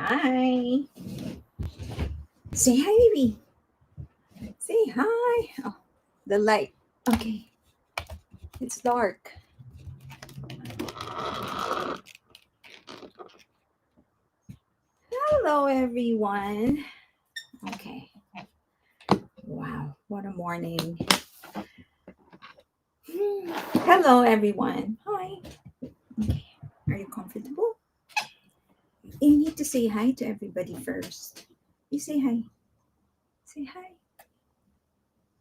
Hi. Say hi, baby. Say hi. Oh, the light. Okay, it's dark. Hello, everyone. Okay. Wow, what a morning. Hello, everyone. Hi. Okay. Are you comfortable? You need to say hi to everybody first. You say hi. Say hi.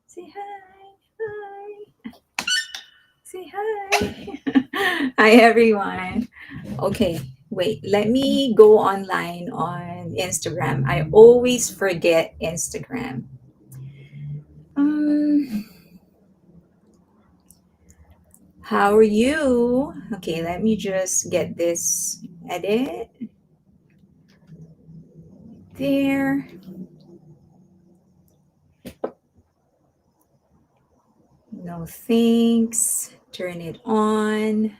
Say hi. Hi. Say hi. Hi, everyone. Okay, wait. Let me go online on Instagram. I always forget Instagram. Um, how are you? Okay, let me just get this edit there. No thanks. Turn it on.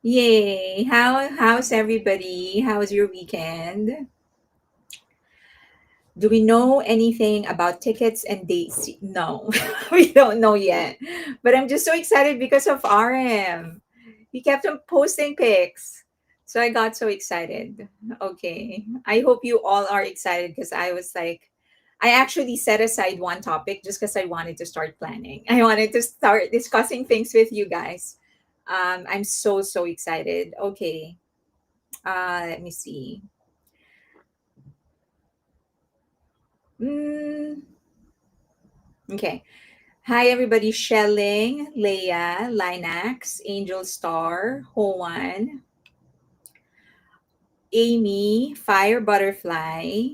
Yay! How's everybody? How's your weekend? Do we know anything about tickets and dates? No, we don't know yet. But I'm just so excited because of RM. He kept on posting pics. So I got so excited. Okay. I hope you all are excited because I was like, I actually set aside one topic just because I wanted to start planning. I wanted to start discussing things with you guys. I'm so excited. Okay. Let me see. Mm, okay. Hi, everybody. Shelling, Leia, Linax, Angel Star, Hoan, Amy, Fire Butterfly,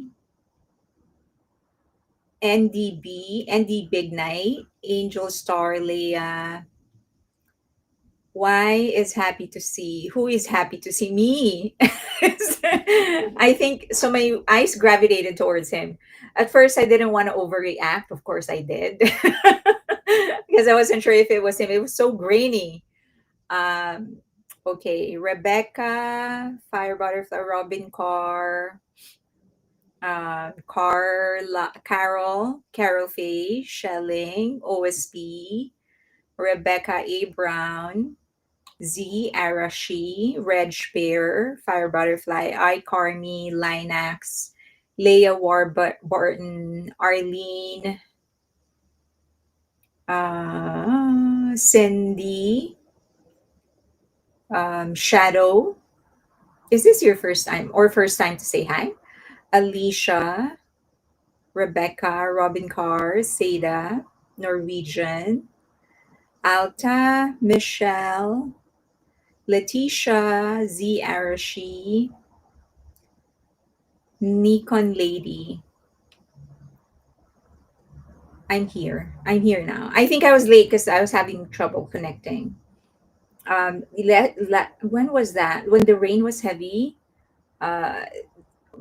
ND Big Night, Angel Star, Leia. Why is happy to see? Who is happy to see me? I think so. My eyes gravitated towards him. At first, I didn't want to overreact. Of course, I did because I wasn't sure if it was him. It was so grainy. Um, okay, Rebecca, Fire Butterfly, Robin Carr, Carol Faye, Shelling, OSP, Rebecca A. Brown, Z. Arashi, Reg Bear, Fire Butterfly, I. Carmi, Linax, Leah Barton, Arlene, Cindy, Shadow. Is this your first time or first time to say hi? Alicia, Rebecca, Robin Carr, Seda, Norwegian, Alta, Michelle, Letitia, Z Arashi, Nikon Lady. I'm here. I'm here now. I think I was late because I was having trouble connecting. When was that? When the rain was heavy, uh,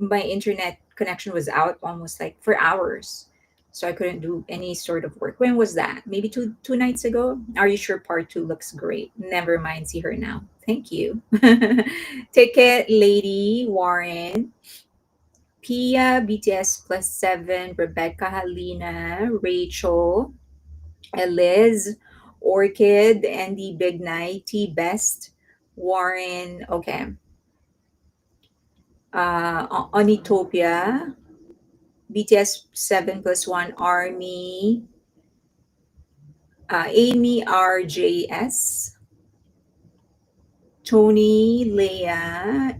my internet connection was out almost like for hours. So I couldn't do any sort of work. When was that? Maybe two nights ago? Are you sure part two looks great? Never mind, see her now. Thank you. Ticket Lady Warren, Pia, BTS plus seven, Rebecca Halina, Rachel, Eliz, Orchid, Andy Big Night, T Best, Warren, okay. Onitopia, BTS 7 plus 1 Army, Amy RJS, Tony, Leah,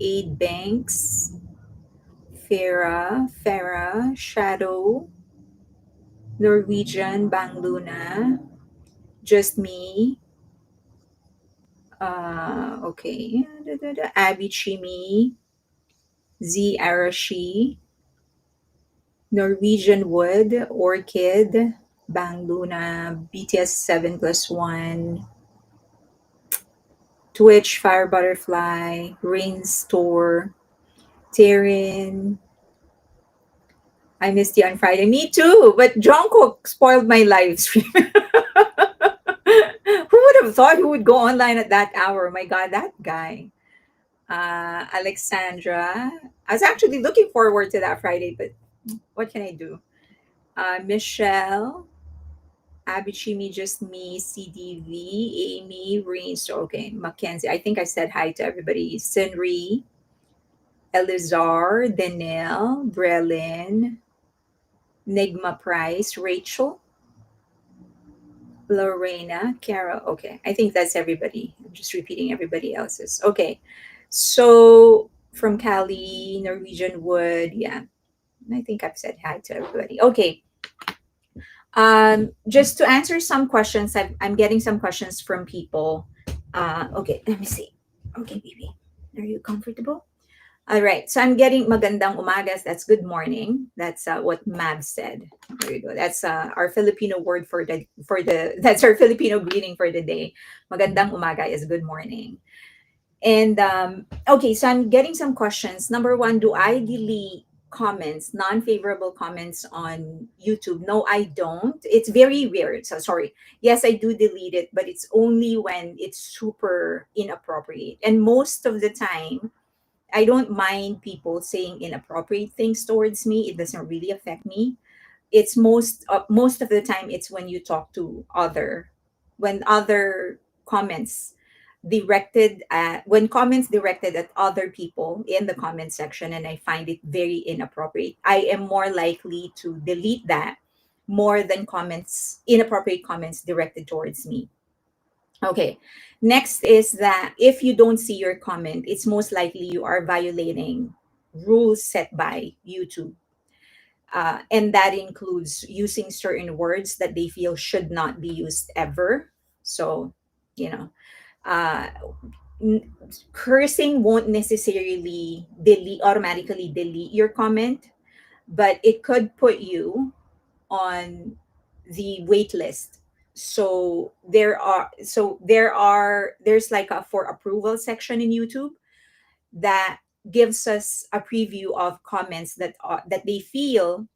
Aid Banks, Farah, Shadow, Norwegian, Bang Luna, Just Me, okay, Abby Chimi, Z Arashi, Norwegian Wood, Orchid, Bang Luna, BTS 7 plus 1, Twitch, Fire Butterfly, Rain Store, Taryn. I missed you on Friday. Me too, but Jungkook spoiled my live stream. Who would have thought he would go online at that hour? My God, that guy. Alexandra. I was actually looking forward to that Friday, but what can I do? Michelle, Abichimi, just me, CDV, Amy, Rains. Okay, Mackenzie. I think I said hi to everybody. Senri, Elizar, Danelle, Brelin, Nigma Price, Rachel, Lorena, Carol. Okay, I think that's everybody. I'm just repeating everybody else's. Okay, so from Cali, Norwegian Wood. Yeah, I think I've said hi to everybody. Okay, just to answer some questions, I'm getting some questions from people. Okay, let me see. Okay, baby, are you comfortable? All right, so I'm getting magandang umagas. That's good morning. That's what Mab said. There you go. That's our Filipino word for the. That's our Filipino greeting for the day. Magandang umaga is good morning. And okay, so I'm getting some questions. Number one, do I delete comments, non-favorable comments on YouTube? No, I don't. It's very rare. So sorry. Yes, I do delete it, but it's only when it's super inappropriate. And most of the time, I don't mind people saying inappropriate things towards me. It doesn't really affect me. It's most of the time it's when you talk to other when other comments when comments directed at other people in the comment section, and I find it very inappropriate, I am more likely to delete that more than comments inappropriate comments directed towards me. Okay. Next is that if you don't see your comment, it's most likely you are violating rules set by YouTube. And that includes using certain words that they feel should not be used ever. So, you know, uh, n- cursing won't necessarily automatically delete your comment, but it could put you on the wait list. There's like a for approval section in YouTube that gives us a preview of comments that they feel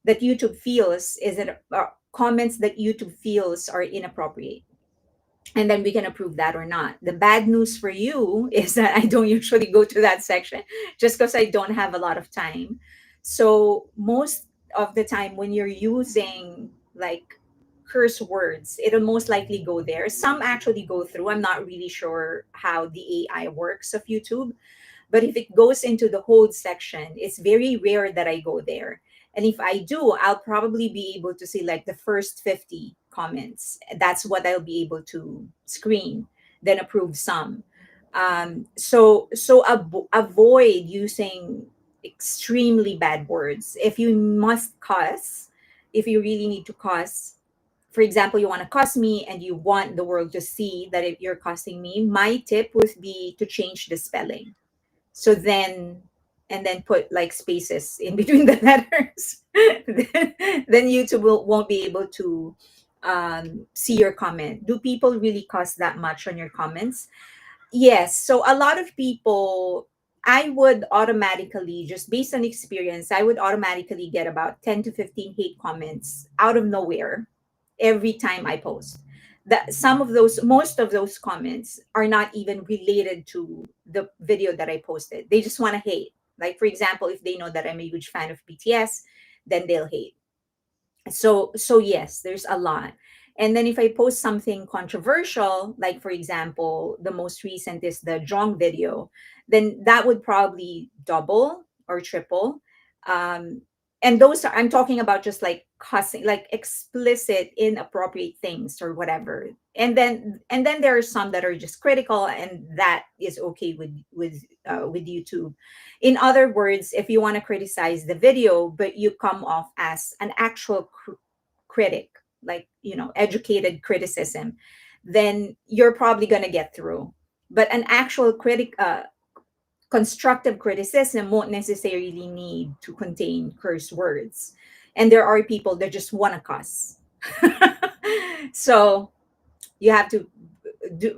that YouTube feels is it comments that YouTube feels are inappropriate, and then we can approve that or not. The bad news for you is that I don't usually go to that section just because I don't have a lot of time. So most of the time when you're using like curse words, it'll most likely go there. Some actually go through. I'm not really sure how the AI works of YouTube, but if it goes into the hold section, it's very rare that I go there. And if I do, I'll probably be able to see like the first 50 comments. That's what I'll be able to screen, then approve some. Avoid using extremely bad words. If you must cuss, if you really need to cuss, for example, you want to cuss me and you want the world to see that if you're cussing me, my tip would be to change the spelling. So then, and then put like spaces in between the letters. Then YouTube won't be able to see your comment. Do people really cost that much on your comments? Yes. So a lot of people, I would automatically, just based on experience, I would automatically get about 10 to 15 hate comments out of nowhere every time I post. That some of those, most of those comments are not even related to the video that I posted. They just want to hate. Like, for example, if they know that I'm a huge fan of BTS, then they'll hate. So yes, there's a lot. And then if I post something controversial, like for example the most recent is the Jong video, then that would probably double or triple. Um and those are, I'm talking about just like cussing, like explicit inappropriate things or whatever. And then there are some that are just critical, and that is okay with YouTube. In other words, if you want to criticize the video but you come off as an actual critic, like educated criticism, then you're probably going to get through. But an actual constructive criticism won't necessarily need to contain curse words. And there are people that just want to cuss. So you have to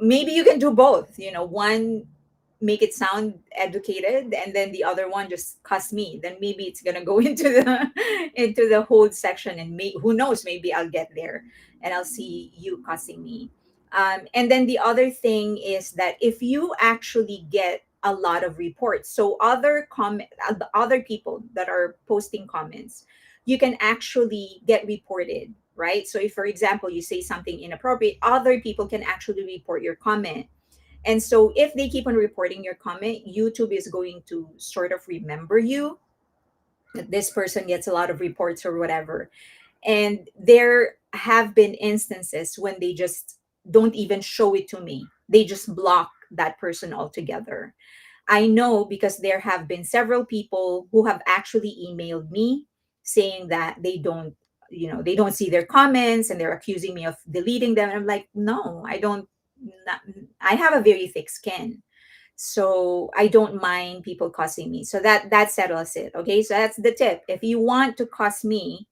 maybe you can do both. One, make it sound educated, and then the other one just cuss me. Then maybe it's gonna go into the hold section, and who knows, maybe I'll get there and I'll see you cussing me. And then the other thing is that if you actually get a lot of reports. So other people that are posting comments, you can actually get reported, right? So if, for example, you say something inappropriate, other people can actually report your comment. And so if they keep on reporting your comment, YouTube is going to sort of remember you, that this person gets a lot of reports or whatever. And there have been instances when they just don't even show it to me, they just block that person altogether. I know because there have been several people who have actually emailed me saying that they don't see their comments, and they're accusing me of deleting them. And I'm like, no, I don't. Not, I have a very thick skin, so I don't mind people cussing me. So that settles it. Okay, so that's the tip. If you want to cuss me,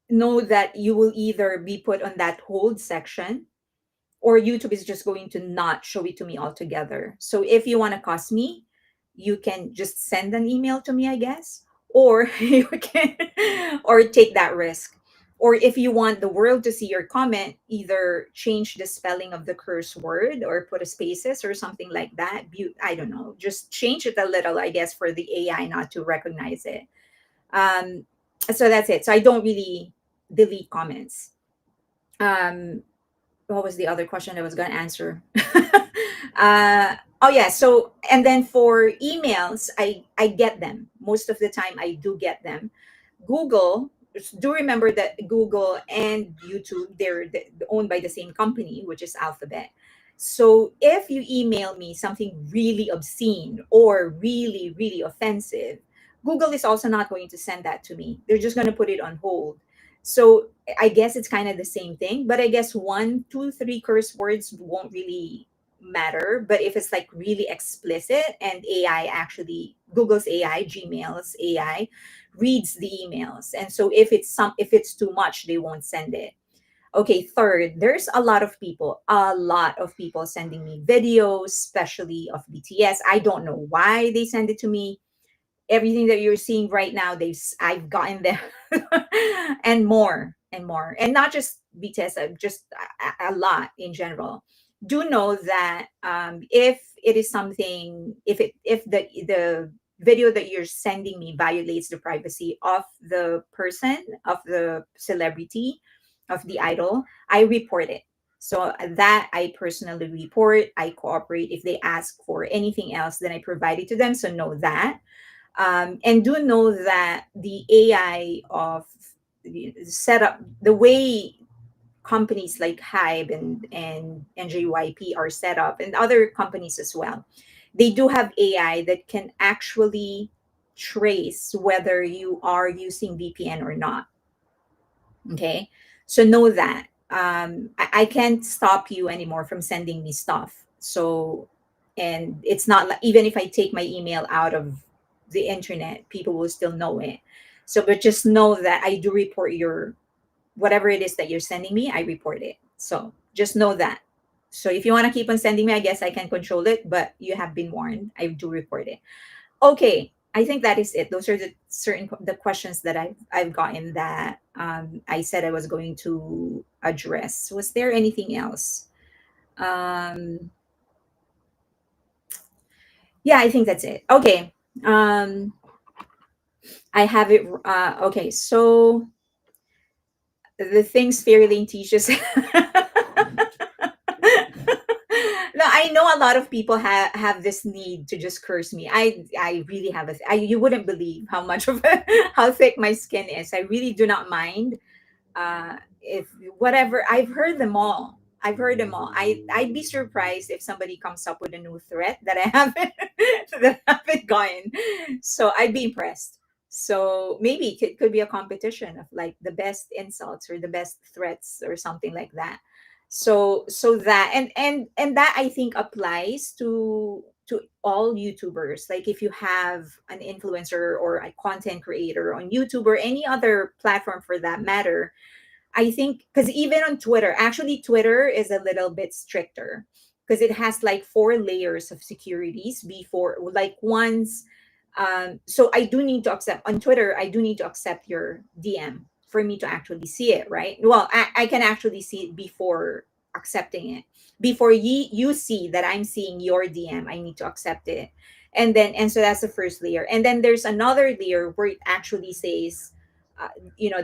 know that you will either be put on that hold section, or YouTube is just going to not show it to me altogether. So if you want to cost me, you can just send an email to me, I guess, or you can, or take that risk. Or if you want the world to see your comment, either change the spelling of the curse word or put a spaces or something like that. I don't know, just change it a little, I guess, for the AI not to recognize it. Um, so that's it. So I don't really delete comments. Um, what was the other question I was going to answer? Oh yeah. So and then for emails, I get them most of the time. I do get them. Google, do remember that Google and YouTube, they're owned by the same company, which is Alphabet. So if you email me something really obscene or really, really offensive, Google is also not going to send that to me. They're just going to put it on hold. So I guess it's kind of the same thing, but I guess one, two, three curse words won't really matter. But if it's like really explicit, and AI actually, Google's AI, Gmail's AI, reads the emails, and so if it's too much, they won't send it. Okay, third, there's a lot of people sending me videos, especially of BTS. I don't know why they send it to me. Everything that you're seeing right now, I've gotten them, and more and more, and not just BTS, just a lot in general. Do know that if it is something, if the video that you're sending me violates the privacy of the person, of the celebrity, of the idol, I report it. So that I personally report, I cooperate. If they ask for anything else, then I provide it to them. So know that. And do know that the AI of the setup, the way companies like Hybe and NJYP are set up, and other companies as well, they do have AI that can actually trace whether you are using VPN or not. Okay, so know that I can't stop you anymore from sending me stuff. So, and it's not like, even if I take my email out of the internet, people will still know it. So, but just know that I do report your, whatever it is that you're sending me, I report it. So just know that. So if you want to keep on sending me, I guess I can control it, but you have been warned. I do report it. Okay, I think that is it. Those are the questions that I've gotten that I said I was going to address. Was there anything else? Um, yeah, I think that's it. Okay. Um, I have it. Okay, so the things Fairy Lane teaches. No, I know a lot of people have this need to just curse me. I really have you wouldn't believe how much of how thick my skin is. I really do not mind. If whatever, I've heard them all. I've heard them all. I'd be surprised if somebody comes up with a new threat that I haven't that I haven't gotten. So I'd be impressed. So maybe it could be a competition of like the best insults or the best threats or something like that. So that, and that I think applies to all YouTubers. Like if you have an influencer or a content creator on YouTube or any other platform for that matter, I think, because even on Twitter, actually, Twitter is a little bit stricter because it has like four layers of securities before, like once. So I do need to accept on Twitter, I do need to accept your DM for me to actually see it, right? Well, I can actually see it before accepting it. Before you see that I'm seeing your DM, I need to accept it. And so that's the first layer. And then there's another layer where it actually says,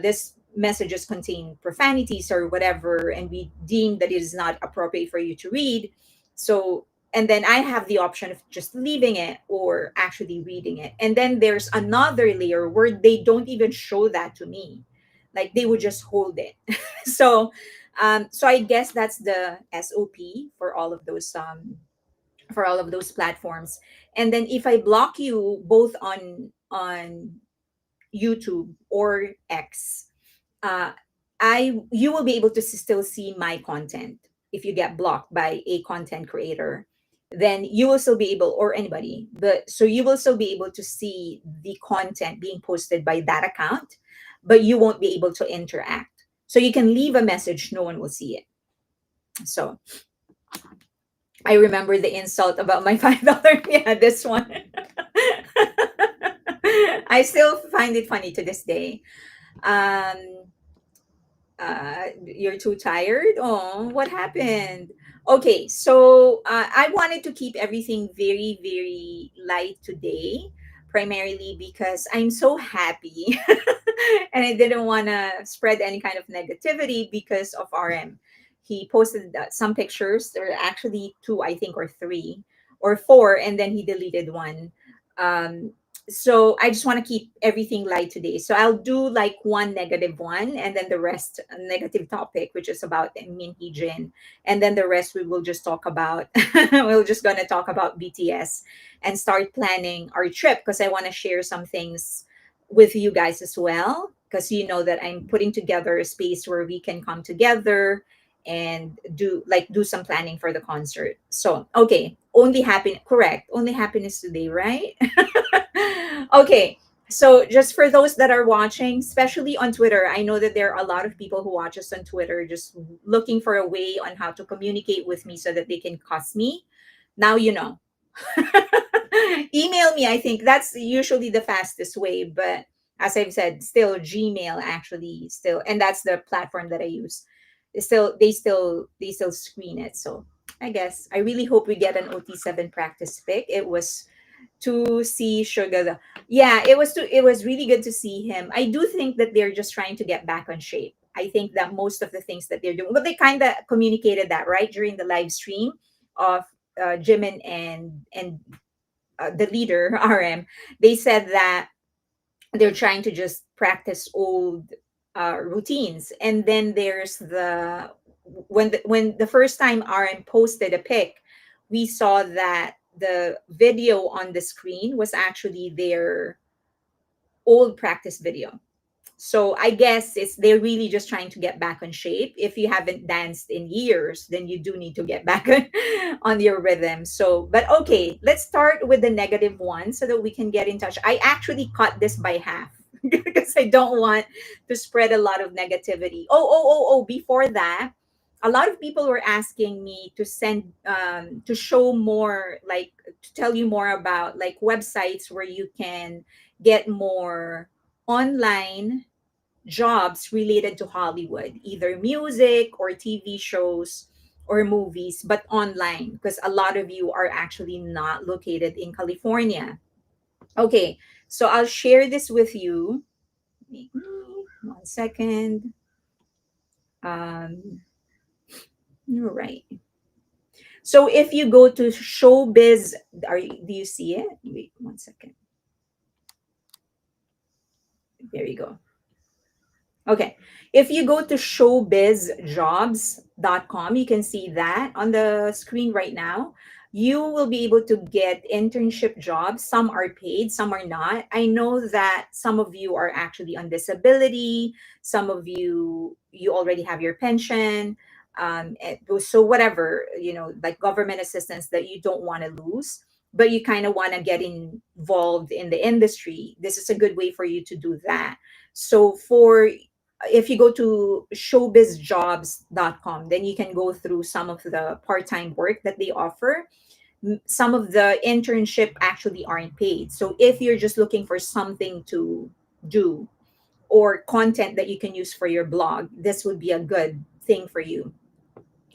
this messages contain profanities or whatever, and we deem that it is not appropriate for you to read. So, and then I have the option of just leaving it or actually reading it. And then there's another layer where they don't even show that to me, like they would just hold it. So I guess that's the SOP for all of those platforms. And then if I block you both on YouTube or X, uh, I you will be able to still see my content. If you get blocked by a content creator, then you will still be able, or anybody, but so you will still be able to see the content being posted by that account, but you won't be able to interact. So you can leave a message, no one will see it. So I remember the insult about my $5. Yeah, this one. I still find it funny to this day. Um, you're too tired? Oh, what happened? Okay, so I wanted to keep everything very, very light today, primarily because I'm so happy and I didn't want to spread any kind of negativity because of RM. He posted some pictures. There are actually two, I think, or three or four, and then he deleted one. Um, so I just want to keep everything light today. So I'll do like one negative one, and then the rest a negative topic, which is about me and Hijin, and then the rest we will just talk about. We're just gonna talk about BTS and start planning our trip because I want to share some things with you guys as well. Because you know that I'm putting together a space where we can come together and do some planning for the concert. So okay, only happiness, correct? Only happiness today, right? Okay, so just for those that are watching, especially on Twitter, I know that there are a lot of people who watch us on Twitter just looking for a way on how to communicate with me so that they can cuss me. Now you know. Email me, I think that's usually the fastest way, but as I've said, still Gmail actually still, and that's the platform that I use. They still screen it. So I guess I really hope we get an OT7 practice pick. It was to see Sugar. Yeah, it was really good to see him. I do think that they're just trying to get back on shape. I think that most of the things that they're doing, but they kind of communicated that right during the live stream of Jimin and the leader RM. They said that they're trying to just practice old routines, and then there's the when the first time RM posted a pic, we saw that the video on the screen was actually their old practice video. So I guess it's they're really just trying to get back on shape. If you haven't danced in years, then you do need to get back on your rhythm. So, but okay, let's start with the negative one so that we can get in touch. I actually cut this by half because I don't want to spread a lot of negativity. Oh, before that, a lot of people were asking me to send to show more, like to tell you more about like websites where you can get more online jobs related to Hollywood, either music or TV shows or movies, but online, because a lot of you are actually not located in California. Okay, so I'll share this with you. Wait, 1 second. Um, you're right. So if you go to Showbiz, do you see it? Wait 1 second. There you go. Okay. If you go to showbizjobs.com, you can see that on the screen right now. You will be able to get internship jobs. Some are paid, some are not. I know that some of you are actually on disability. Some of you already have your pension. So whatever, like government assistance that you don't want to lose, but you kind of want to get involved in the industry. This is a good way for you to do that. So for if you go to showbizjobs.com, then you can go through some of the part-time work that they offer. Some of the internship actually aren't paid. So if you're just looking for something to do or content that you can use for your blog, this would be a good thing for you.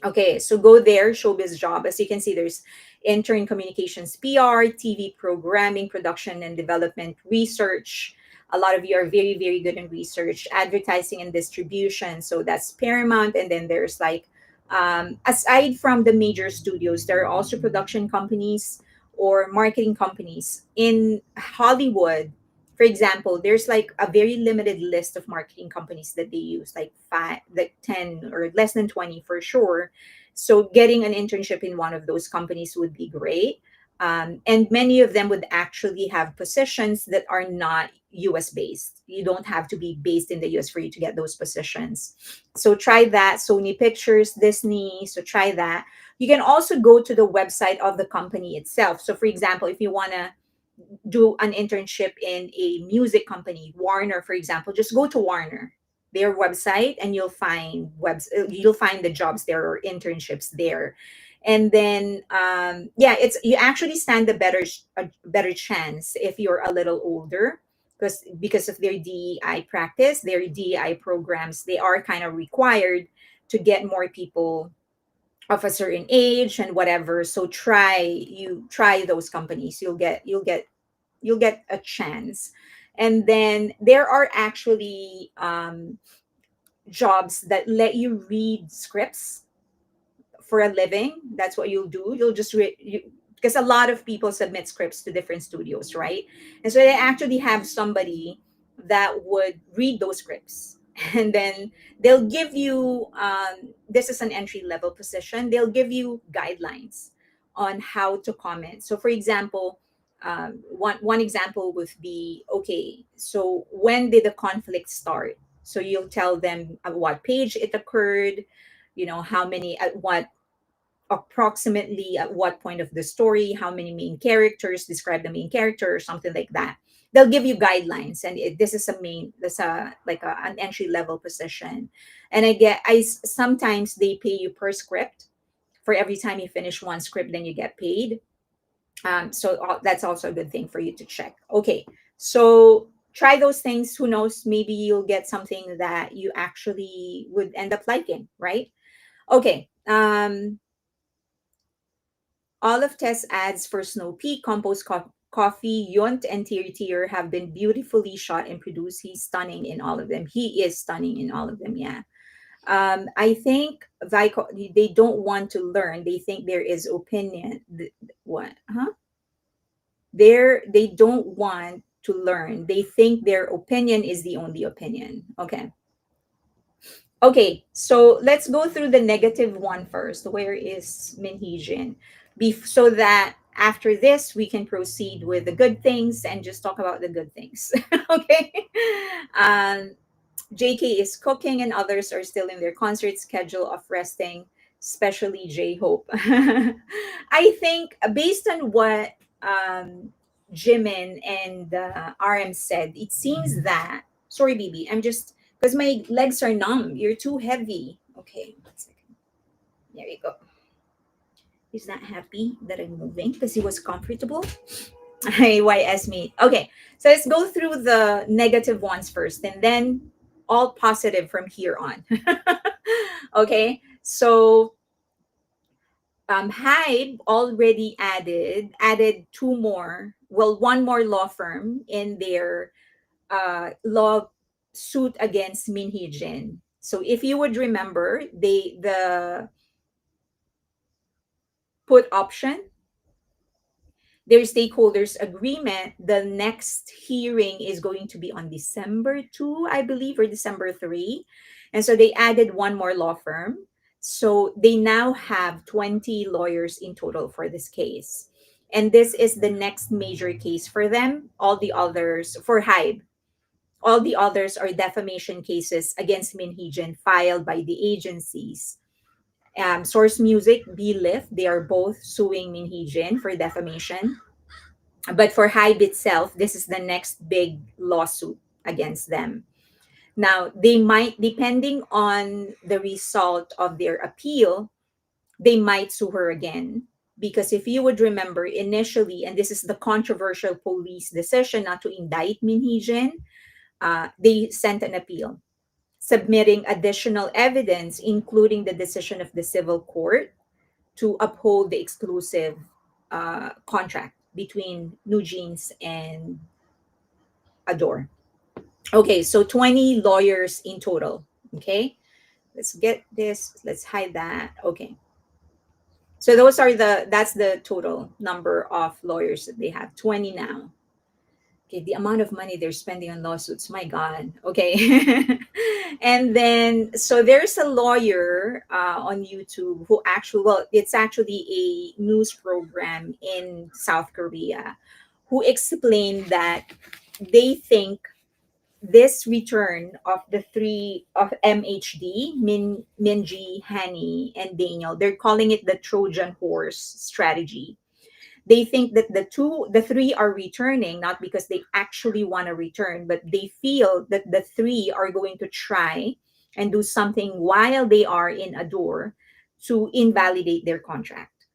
Okay, so go there, showbiz job. As you can see, there's intern communications, PR, TV programming, production and development, research. A lot of you are very, very good in research, advertising and distribution. So that's paramount. And then there's like, aside from the major studios, there are also production companies or marketing companies in Hollywood. For example, there's like a very limited list of marketing companies that they use, like five, like 10 or less than 20 for sure. So getting an internship in one of those companies would be great. And many of them would actually have positions that are not US based. You don't have to be based in the US for you to get those positions. So try that. Sony Pictures, Disney. So try that. You can also go to the website of the company itself. So, for example, if you want to do an internship in a music company, Warner, for example, just go to Warner, their website, and you'll find the jobs there or internships there. And then yeah, it's you actually stand a better chance if you're a little older, because of their DEI practice, their DEI programs, they are kind of required to get more people of a certain age and whatever. So try those companies, you'll get a chance. And then there are actually jobs that let you read scripts for a living. That's what you'll do. You'll just read because a lot of people submit scripts to different studios, right? And so they actually have somebody that would read those scripts. And then they'll give you this is an entry level position. They'll give you guidelines on how to comment. So, for example, one example would be, okay, so when did the conflict start? So you'll tell them at what page it occurred, how many, at what, approximately at what point of the story, how many main characters, describe the main character or something like that. They'll give you guidelines, and this is an entry level position. And sometimes they pay you per script. For every time you finish one script, then you get paid. That's also a good thing for you to check. Okay, so try those things. Who knows, maybe you'll get something that you actually would end up liking, right? Okay. All of Tess ads for Snow Peak, Compost Coffee, Yunt, and Tier Tier have been beautifully shot and produced. He's stunning in all of them. He is stunning in all of them, yeah. I think they don't want to learn. They think there is opinion. What? Huh? They don't want to learn. They think their opinion is the only opinion. Okay. Okay, so let's go through the negative one first. Where is Minheejin? So that after this, we can proceed with the good things and just talk about the good things. Okay. Um, JK is cooking and others are still in their concert schedule of resting, especially J Hope. I think based on what Jimin and RM said, it seems that, sorry, BB, I'm just, because my legs are numb. You're too heavy. Okay, 1 second. There you go. He's not happy that I'm moving because he was comfortable. YS me. Okay, so let's go through the negative ones first and then all positive from here on. Okay, so Hybe already added two more, well, one more law firm in their lawsuit against Min Hee Jin. So if you would remember, the put option, their stakeholders agreement, the next hearing is going to be on December 2, I believe, or December 3. And so they added one more law firm. So they now have 20 lawyers in total for this case. And this is the next major case for them. All the others, for Hybe, all the others are defamation cases against Min Hee Jin filed by the agencies. Source Music, B-Lift, they are both suing Min Hee Jin for defamation. But for Hybe itself, this is the next big lawsuit against them. Now, they might, depending on the result of their appeal, they might sue her again. Because if you would remember initially, and this is the controversial police decision not to indict Min Hee Jin, they sent an appeal submitting additional evidence, including the decision of the civil court to uphold the exclusive contract between New Jeans and Adore. Okay, so 20 lawyers in total. Okay, let's get this, let's hide that. Okay, so those are that's the total number of lawyers that they have, 20 now. Okay, the amount of money they're spending on lawsuits, my God. Okay. And then, so there's a lawyer on YouTube who actually, well, it's actually a news program in South Korea, who explained that they think this return of the three of MHD, Minji, Hani, and Daniel, they're calling it the Trojan horse strategy. They think that the three are returning not because they actually want to return, but they feel that the three are going to try and do something while they are in Adore to invalidate their contract.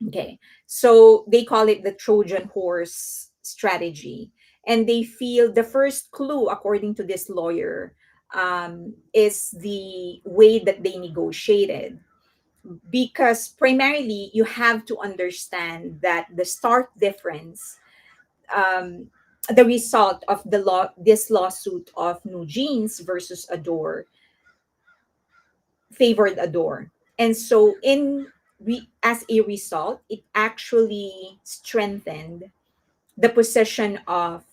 Okay, so they call it the Trojan horse strategy. And they feel the first clue, according to this lawyer, is the way that they negotiated, because primarily you have to understand that the stark difference, um, the result of this lawsuit of New Jeans versus Adore favored Adore. And so as a result, it actually strengthened the position of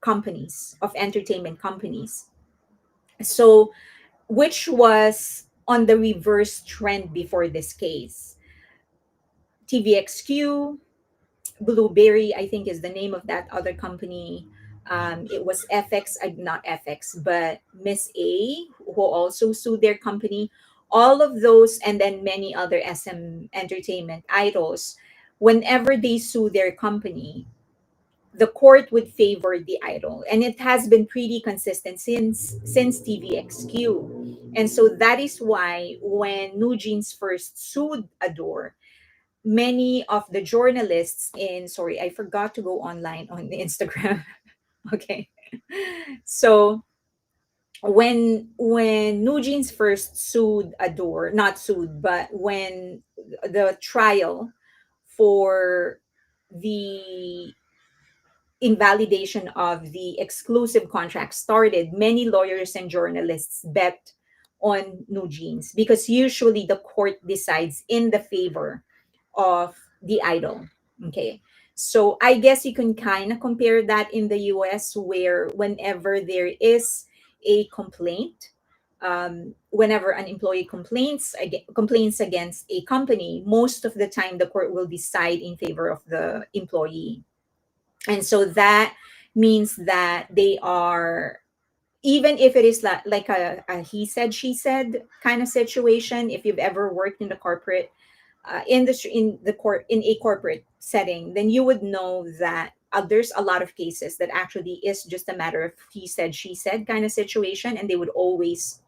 companies, of entertainment companies, so which was on the reverse trend before this case. TVXQ, Blueberry, I think is the name of that other company. It was FX, not FX, but Miss A, who also sued their company. All of those, and then many other SM entertainment idols, whenever they sue their company, the court would favor the idol, and it has been pretty consistent since TVXQ. And so that is why when New Jeans first sued Adore, many of the journalists in, sorry, I forgot to go online on the Instagram. Okay, so when New Jeans first sued Adore, not sued, but when the trial for the invalidation of the exclusive contract started, many lawyers and journalists bet on New Jeans, because usually the court decides in the favor of the idol. Okay. So I guess you can kind of compare that in the US, where whenever there is a complaint, whenever an employee complains against a company, most of the time the court will decide in favor of the employee. And so that means that they are, even if it is like a he said she said kind of situation, if you've ever worked in the corporate industry, in a corporate setting, then you would know that there's a lot of cases that actually is just a matter of he said she said kind of situation, and they would always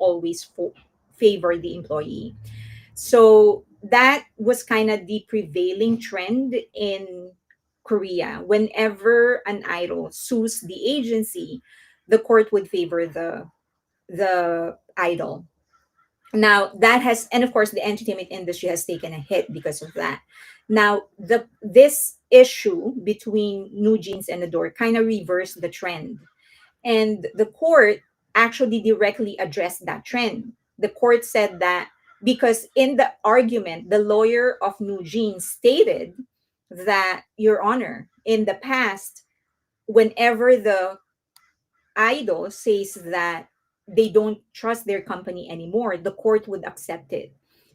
favor the employee. So that was kind of the prevailing trend in Korea. Whenever an idol sues the agency, the court would favor the idol. Now that has, and of course the entertainment industry has taken a hit because of that. Now this issue between New Jeans and Adore kind of reversed the trend, and the court actually directly addressed that trend. The court said that because in the argument, the lawyer of New Jeans stated that, Your Honor, in the past, whenever the idol says that they don't trust their company anymore, the court would accept it.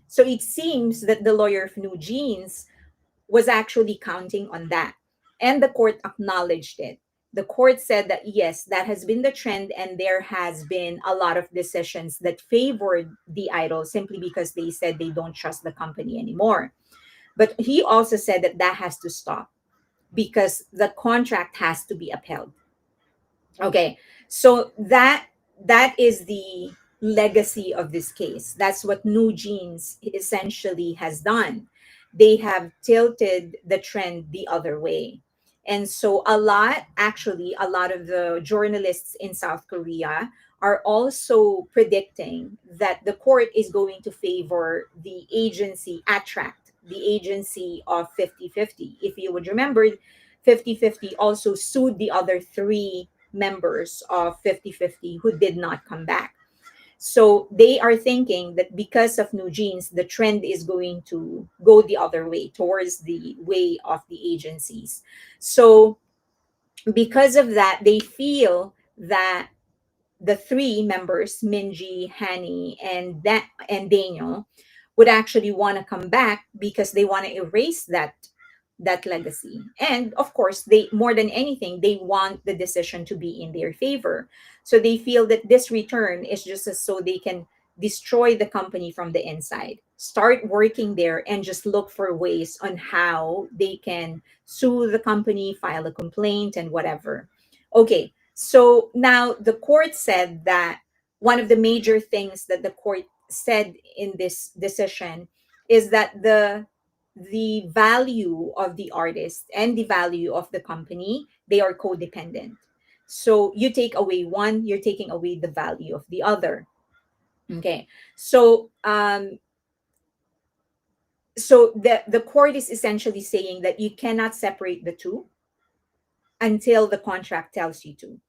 So it seems that the lawyer of New Jeans was actually counting on that. And the court acknowledged it. The court said that yes, that has been the trend, and there has been a lot of decisions that favored the idol simply because they said they don't trust the company anymore. But he also said that that has to stop because the contract has to be upheld. Okay, so that is the legacy of this case. That's what New Jeans essentially has done. They have tilted the trend the other way. And so a lot of the journalists in South Korea are also predicting that the court is going to favor the agency attract the agency of 50-50. If you would remember, 50-50 also sued the other three members of 50-50 who did not come back. So they are thinking that because of new genes, the trend is going to go the other way, towards the way of the agencies. So because of that, they feel that the three members, Minji, Hani, and Daniel, would actually want to come back because they want to erase that legacy. And of course, they, more than anything, they want the decision to be in their favor. So they feel that this return is just as so they can destroy the company from the inside, start working there, and just look for ways on how they can sue the company, file a complaint, and whatever. Okay, so now the court said that one of the major things that the court said in this decision is that the value of the artist and the value of the company, they are codependent. So you take away one, you're taking away the value of the other. Okay. So the court is essentially saying that you cannot separate the two until the contract tells you to,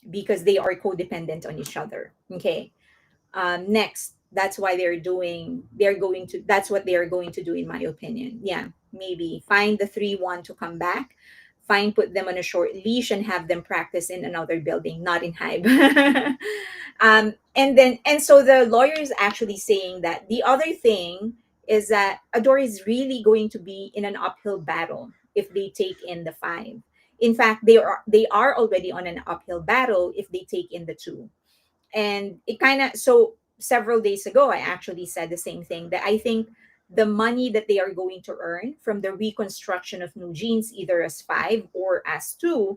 because they are codependent on each other. Okay. Next, that's why they're going to, that's what they are going to do, in my opinion. Yeah, maybe find the 3-1 to come back, find, put them on a short leash, and have them practice in another building, not in Hive. And so the lawyer is actually saying that the other thing is that Adore is really going to be in an uphill battle if they take in the 5. In fact, they are already on an uphill battle if they take in the 2. And it kind of, so several days ago I actually said the same thing, that I think the money that they are going to earn from the reconstruction of new genes, either as 5 or as 2,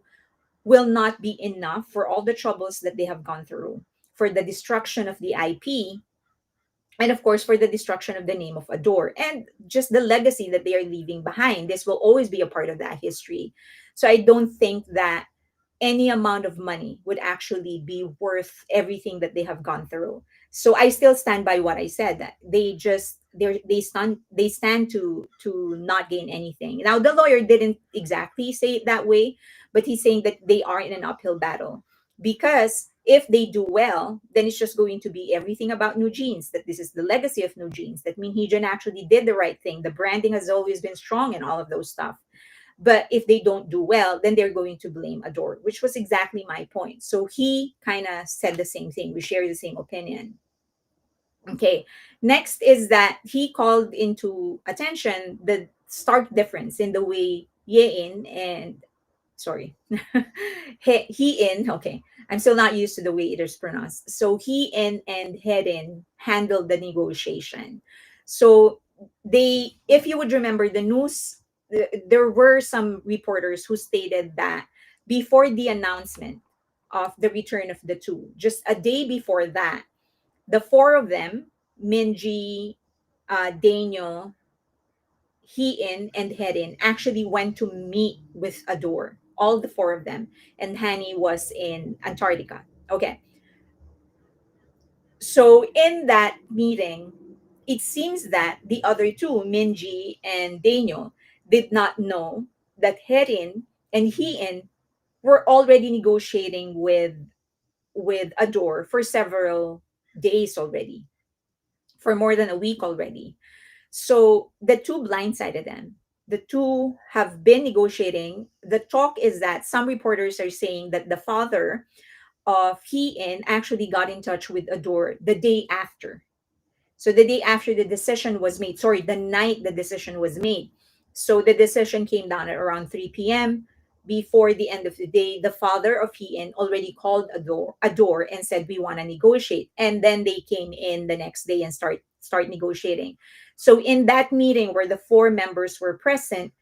will not be enough for all the troubles that they have gone through, for the destruction of the IP, and of course for the destruction of the name of Adore, and just the legacy that they are leaving behind. This will always be a part of that history. So I don't think that any amount of money would actually be worth everything that they have gone through. So I still stand by what I said, that they stand to not gain anything. Now the lawyer didn't exactly say it that way, but he's saying that they are in an uphill battle, because if they do well, then it's just going to be everything about New Jeans, that this is the legacy of New Jeans, that Minheejun actually did the right thing, the branding has always been strong, and all of those stuff. But if they don't do well, then they're going to blame Adore, which was exactly my point. So he kind of said the same thing. We share the same opinion. Okay. Next is that he called into attention the stark difference in the way Yein and, sorry, he in, okay, I'm still not used to the way it is pronounced. So he in and Herin handled the negotiation. So they, if you would remember the news, there were some reporters who stated that before the announcement of the return of the 2, just a day before that, the 4 of them, Minji, Daniel, Hien, and Herin, actually went to meet with Adore, all the 4 of them. And Hani was in Antarctica. Okay. So in that meeting, it seems that the other two, Minji and Daniel, did not know that Herin and Hien were already negotiating with Adore for several days already, for more than a week already. So the 2 blindsided them. The 2 have been negotiating. The talk is that some reporters are saying that the father of Hien actually got in touch with Adore the day after. So the day after the decision was made, sorry, the night the decision was made. So the decision came down at around 3 p.m. Before the end of the day, the father of Hien already called Adore and said, we want to negotiate. And then they came in the next day and start negotiating. So in that meeting where the 4 members were present,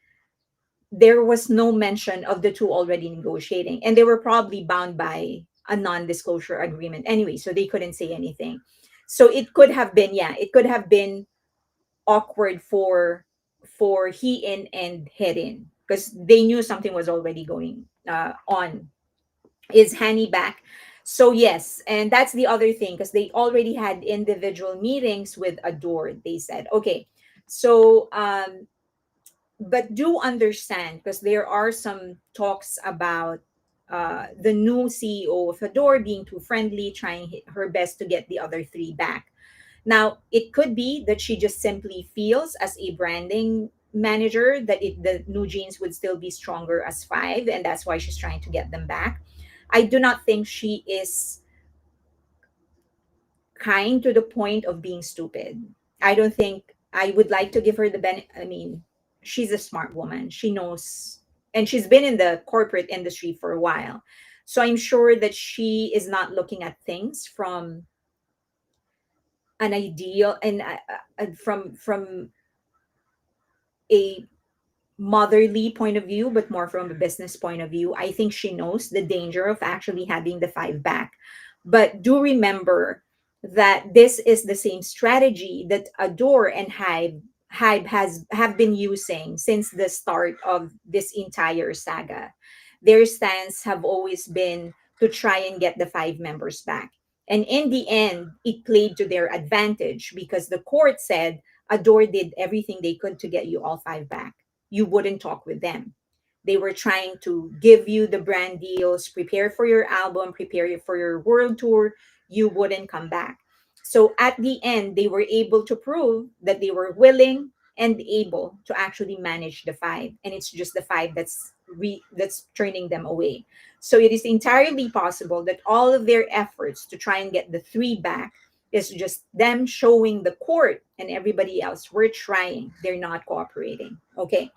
there was no mention of the 2 already negotiating. And they were probably bound by a non-disclosure agreement anyway, so they couldn't say anything. So it could have been, yeah, it could have been awkward for Hien and Herin, because they knew something was already going on. Is Hani back? So yes, and that's the other thing, because they already had individual meetings with Adore. They said, okay, so but do understand, because there are some talks about the new CEO of Adore being too friendly, trying her best to get the other three back. Now, it could be that she just simply feels as a branding manager that the new jeans would still be stronger as five, and that's why she's trying to get them back. I do not think she is kind to the point of being stupid. I don't think I would like to give her the benefit. I mean, she's a smart woman. She knows, and she's been in the corporate industry for a while. So I'm sure that she is not looking at things from an ideal and from a motherly point of view, but more from a business point of view. I think she knows the danger of actually having the five back. But do remember that this is the same strategy that Adore and Hybe has have been using since the start of this entire saga. Their stance have always been to try and get the five members back. And in the end, it played to their advantage because the court said Adore did everything they could to get you all five back. You wouldn't talk with them. They were trying to give you the brand deals, prepare for your album, prepare you for your world tour. You wouldn't come back. So at the end, they were able to prove that they were willing and able to actually manage the five, and it's just the five that's turning them away. So it is entirely possible that all of their efforts to try and get the three back is just them showing the court and everybody else, we're trying, they're not cooperating. Okay.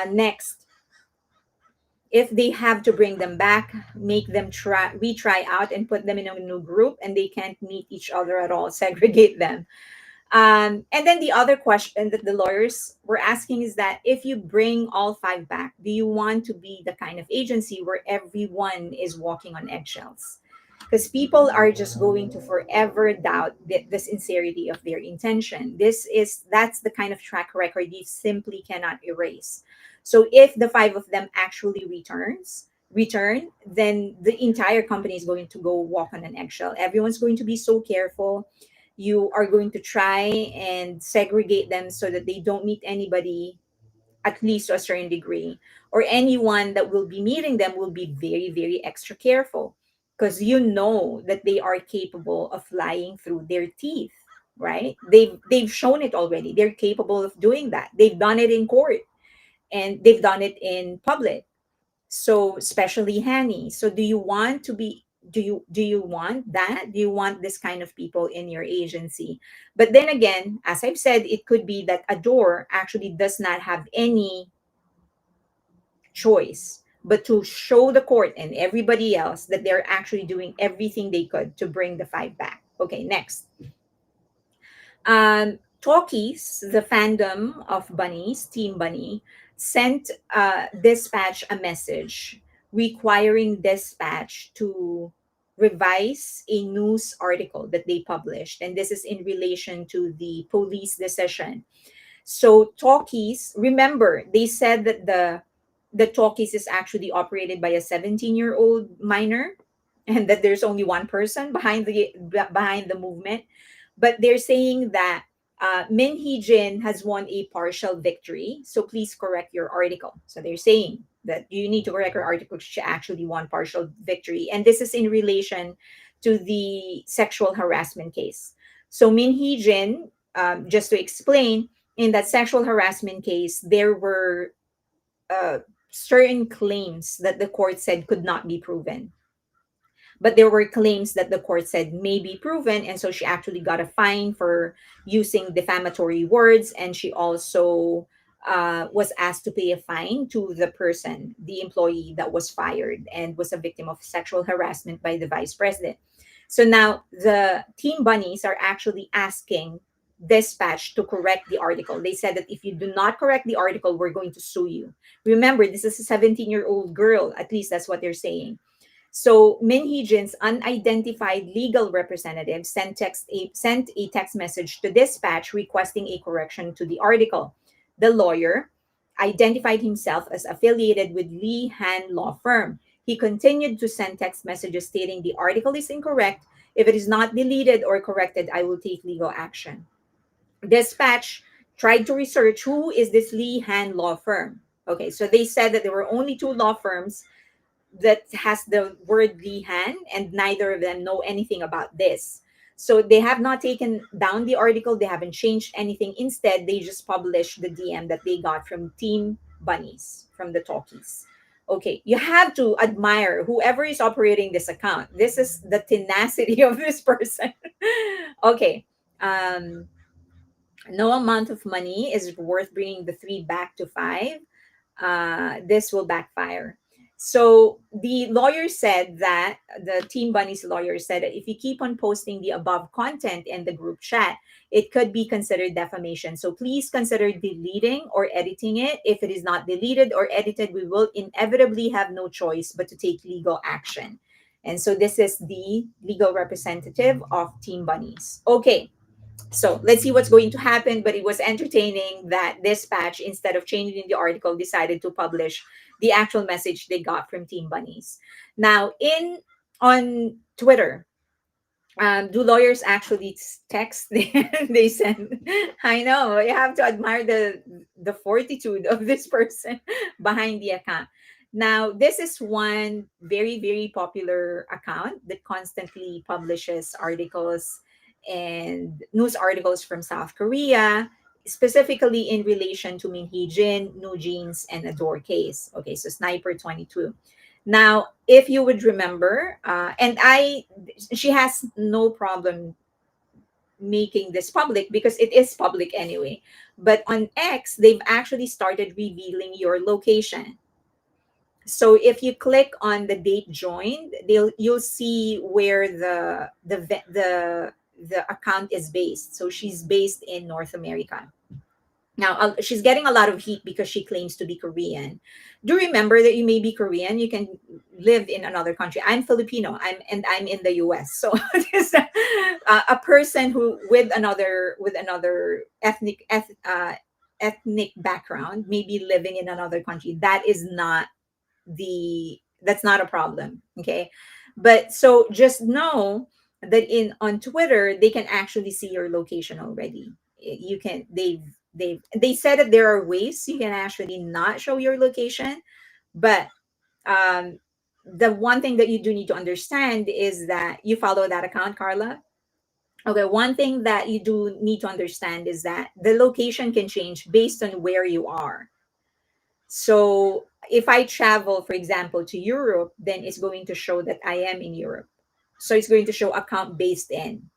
Next, if they have to bring them back, make them try retry out and put them in a new group and they can't meet each other at all, segregate them. And then the other question that the lawyers were asking is that if you bring all five back, do you want to be the kind of agency where everyone is walking on eggshells? Because people are just going to forever doubt the sincerity of their intention. That's the kind of track record you simply cannot erase. So if the five of them actually return, then the entire company is going to go walk on an eggshell. Everyone's going to be so careful. You are going to try and segregate them so that they don't meet anybody, at least to a certain degree, or anyone that will be meeting them will be very, very extra careful, because you know that they are capable of lying through their teeth, right? They've shown it already. They're capable of doing that. They've done it in court and they've done it in public. So especially Hanny. So do you want that? Do you want this kind of people in your agency? But then again, as I've said, it could be that Adore actually does not have any choice but to show the court and everybody else that they're actually doing everything they could to bring the five back. Okay, next. Talkies, the fandom of bunnies, Team Bunny, sent Dispatch a message requiring Dispatch to revise a news article that they published. And this is in relation to the police decision. So Talkies, remember, they said that the Talkies is actually operated by a 17-year-old minor, and that there's only one person behind the movement. But they're saying that Min Hee Jin has won a partial victory. So please correct your article. So they're saying that you need to correct your article. She actually won partial victory, and this is in relation to the sexual harassment case. So Min Hee Jin, just to explain, in that sexual harassment case, there were uh, certain claims that the court said could not be proven, but there were claims that the court said may be proven, and so she actually got a fine for using defamatory words, and she also was asked to pay a fine to the person, the employee that was fired and was a victim of sexual harassment by the vice president. So now the Team Bunnies are actually asking Dispatch to correct the article. They said that if you do not correct the article, we're going to sue you. Remember, this is a 17-year-old girl, at least that's what they're saying. So Min Hee Jin's unidentified legal representative sent a text message to Dispatch requesting a correction to the article. The lawyer identified himself as affiliated with Lee Han Law Firm. He continued to send text messages stating the article is incorrect. If it is not deleted or corrected, I will take legal action. Dispatch tried to research who is this Lee Han law firm. Okay, so they said that there were only two law firms that has the word Lihan, and neither of them know anything about this. So they have not taken down the article, they haven't changed anything. Instead, they just published the DM that they got from Team Bunnies, from the talkies. Okay, you have to admire whoever is operating this account. This is the tenacity of this person. Okay. Um, no amount of money is worth bringing the three back to five. This will backfire. So the lawyer said that the Team Bunnies lawyer said that if you keep on posting the above content in the group chat, it could be considered defamation. So please consider deleting or editing it. If it is not deleted or edited, we will inevitably have no choice but to take legal action. And so this is the legal representative of Team Bunnies. Okay, so let's see what's going to happen. But it was entertaining that Dispatch, instead of changing the article, decided to publish the actual message they got from Team Bunnies. Now, in on Twitter, do lawyers actually text? They send. I know, you have to admire the fortitude of this person behind the account. Now, this is one very popular account that constantly publishes articles and news articles from South Korea, specifically in relation to Min Hee Jin, New Jeans, and Adore case. Okay, so Sniper 22. Now, if you would remember, she has no problem making this public because it is public anyway. But on X, they've actually started revealing your location. So if you click on the date joined, you'll see where the account is based. So she's based in North America. Now, she's getting a lot of heat because she claims to be Korean. Do remember that you may be Korean, you can live in another country. I'm Filipino. I'm in the U.S. So there's a person who with another ethnic background, maybe living in another country. That's not a problem. Okay, but so just know that in on Twitter they can actually see your location already. You can they said that there are ways you can actually not show your location, but um the one thing that you do need to understand is that you follow that account, Carla. Okay, one thing that you do need to understand is that the location can change based on where you are. So if I travel, for example, to Europe, then it's going to show that I am in Europe. So it's going to show account based in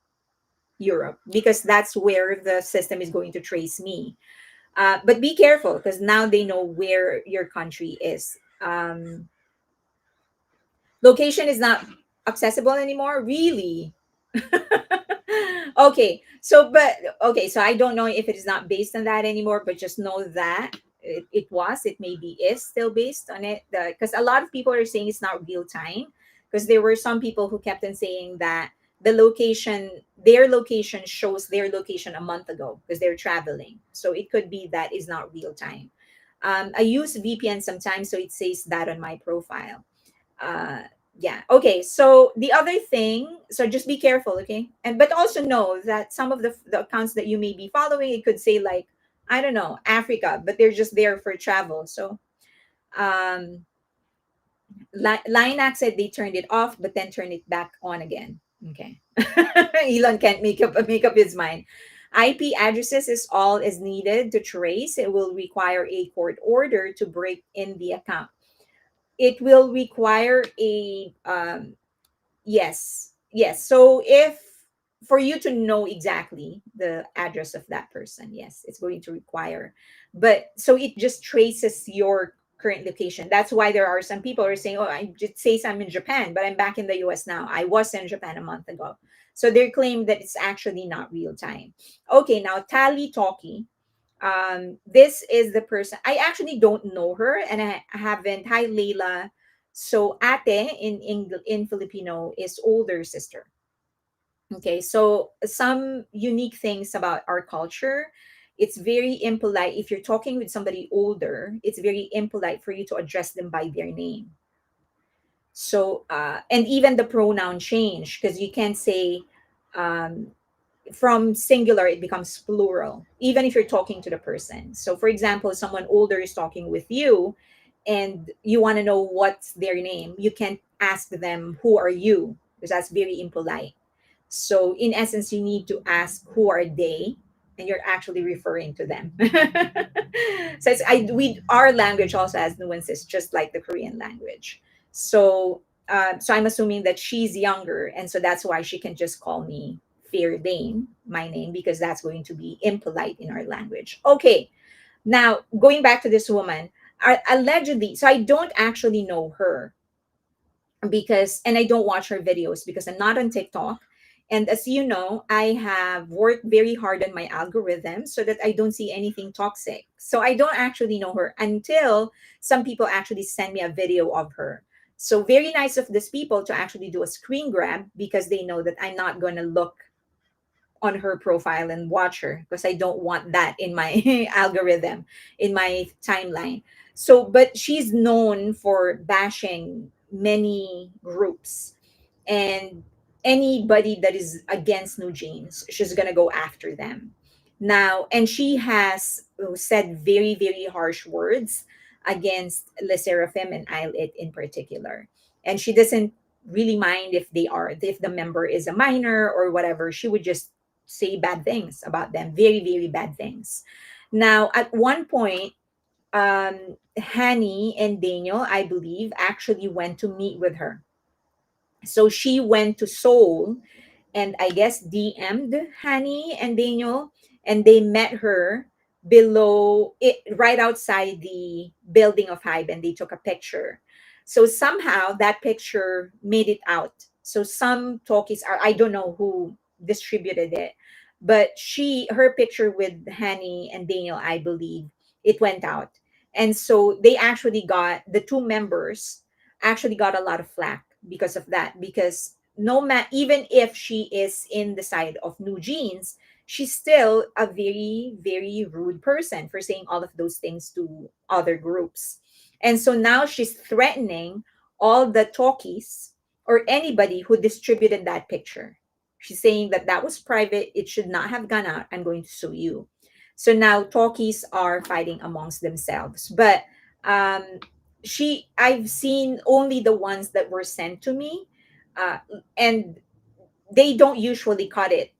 Europe because that's where the system is going to trace me. But be careful because now they know where your country is. Location is not accessible anymore, really. Okay, so I don't know if it is not based on that anymore, but just know that it maybe is still based on it, because a lot of people are saying it's not real time, because there were some people who kept on saying that their location shows their location a month ago because they're traveling, so it could be that is not real time. I use VPN sometimes, so it says that on my profile. uh yeah, okay, so the other thing, so just be careful, okay, and but also know that some of the accounts that you may be following, it could say like, I don't know, Africa, but they're just there for travel. So um Lion said they turned it off but then turned it back on again. Okay. Elon can't make up his mind. IP addresses is all is needed to trace. It will require a court order to break in the account. It will require a yes. So if for you to know exactly the address of that person, yes, it's going to require. But so it just traces your current location. That's why there are some people who are saying, "Oh, I just say I'm in Japan, but I'm back in the US now. I was in Japan a month ago." So they claim that it's actually not real time. Okay, now Tally Talkie, this is the person. I actually don't know her, and I haven't. Hi, Leila. So ate in Filipino is older sister. Okay, so some unique things about our culture. It's very impolite if you're talking with somebody older. It's very impolite for you to address them by their name. So and even the pronoun change, because you can't say um, from singular it becomes plural even if you're talking to the person. So for example, someone older is talking with you and you want to know what's their name, you can't ask them who are you, because that's very impolite. So in essence, you need to ask who are they, and you're actually referring to them. So we our language also has nuances, just like the Korean language. So so I'm assuming that she's younger, and so that's why she can just call me Fair Dane, my name, because that's going to be impolite in our language. Okay, now going back to this woman, allegedly, so I don't actually know her because, and I don't watch her videos because I'm not on TikTok. And as you know, I have worked very hard on my algorithm so that I don't see anything toxic. So I don't actually know her until some people actually send me a video of her. So very nice of these people to actually do a screen grab because they know that I'm not going to look on her profile and watch her because I don't want that in my algorithm, in my timeline. So, but she's known for bashing many groups, and anybody that is against new jeans, she's gonna go after them. Now, and she has said very, very harsh words against Le Seraphim and ILLIT in particular. And she doesn't really mind if they are, if the member is a minor or whatever. She would just say bad things about them, very, very bad things. Now, at one point, Hani and Daniel, I believe, actually went to meet with her. So she went to Seoul and I guess DM'd Hani and Daniel, and they met her below it, right outside the building of Hybe, and they took a picture. So somehow that picture made it out. So some talkies are, I don't know who distributed it, but her picture with Hani and Daniel, I believe, it went out. And so they actually got, the two members actually got a lot of flack because of that, because even if she is in the side of new jeans, she's still a very, very rude person for saying all of those things to other groups. And so now she's threatening all the talkies or anybody who distributed that picture. She's saying that that was private, it should not have gone out, I'm going to sue you. So now talkies are fighting amongst themselves, but um I've seen only the ones that were sent to me, uh, and they don't usually cut it.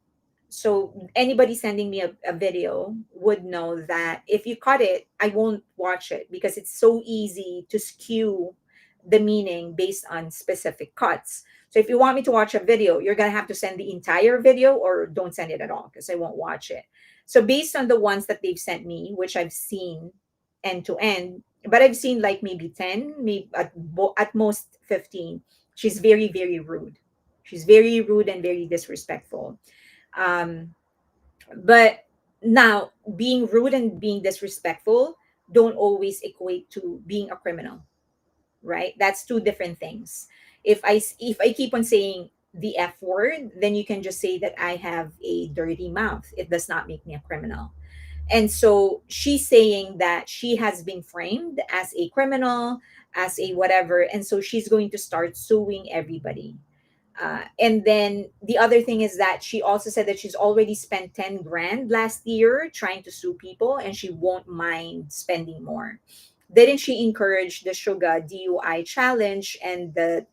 So anybody sending me a video would know that if you cut it, I won't watch it because it's so easy to skew the meaning based on specific cuts. So if you want me to watch a video, you're going to have to send the entire video or don't send it at all because I won't watch it. So based on the ones that they've sent me, which I've seen end to end, but I've seen like maybe 10, maybe at most 15. She's very, very rude. She's very rude and very disrespectful. Um, but now, being rude and being disrespectful don't always equate to being a criminal, right? That's two different things. If I keep on saying the F word, then you can just say that I have a dirty mouth. It does not make me a criminal. And so she's saying that she has been framed as a criminal, as a whatever, and so she's going to start suing everybody. And then the other thing is that she also said that she's already spent 10 grand last year trying to sue people and she won't mind spending more. Didn't she encourage the Suga DUI challenge and the,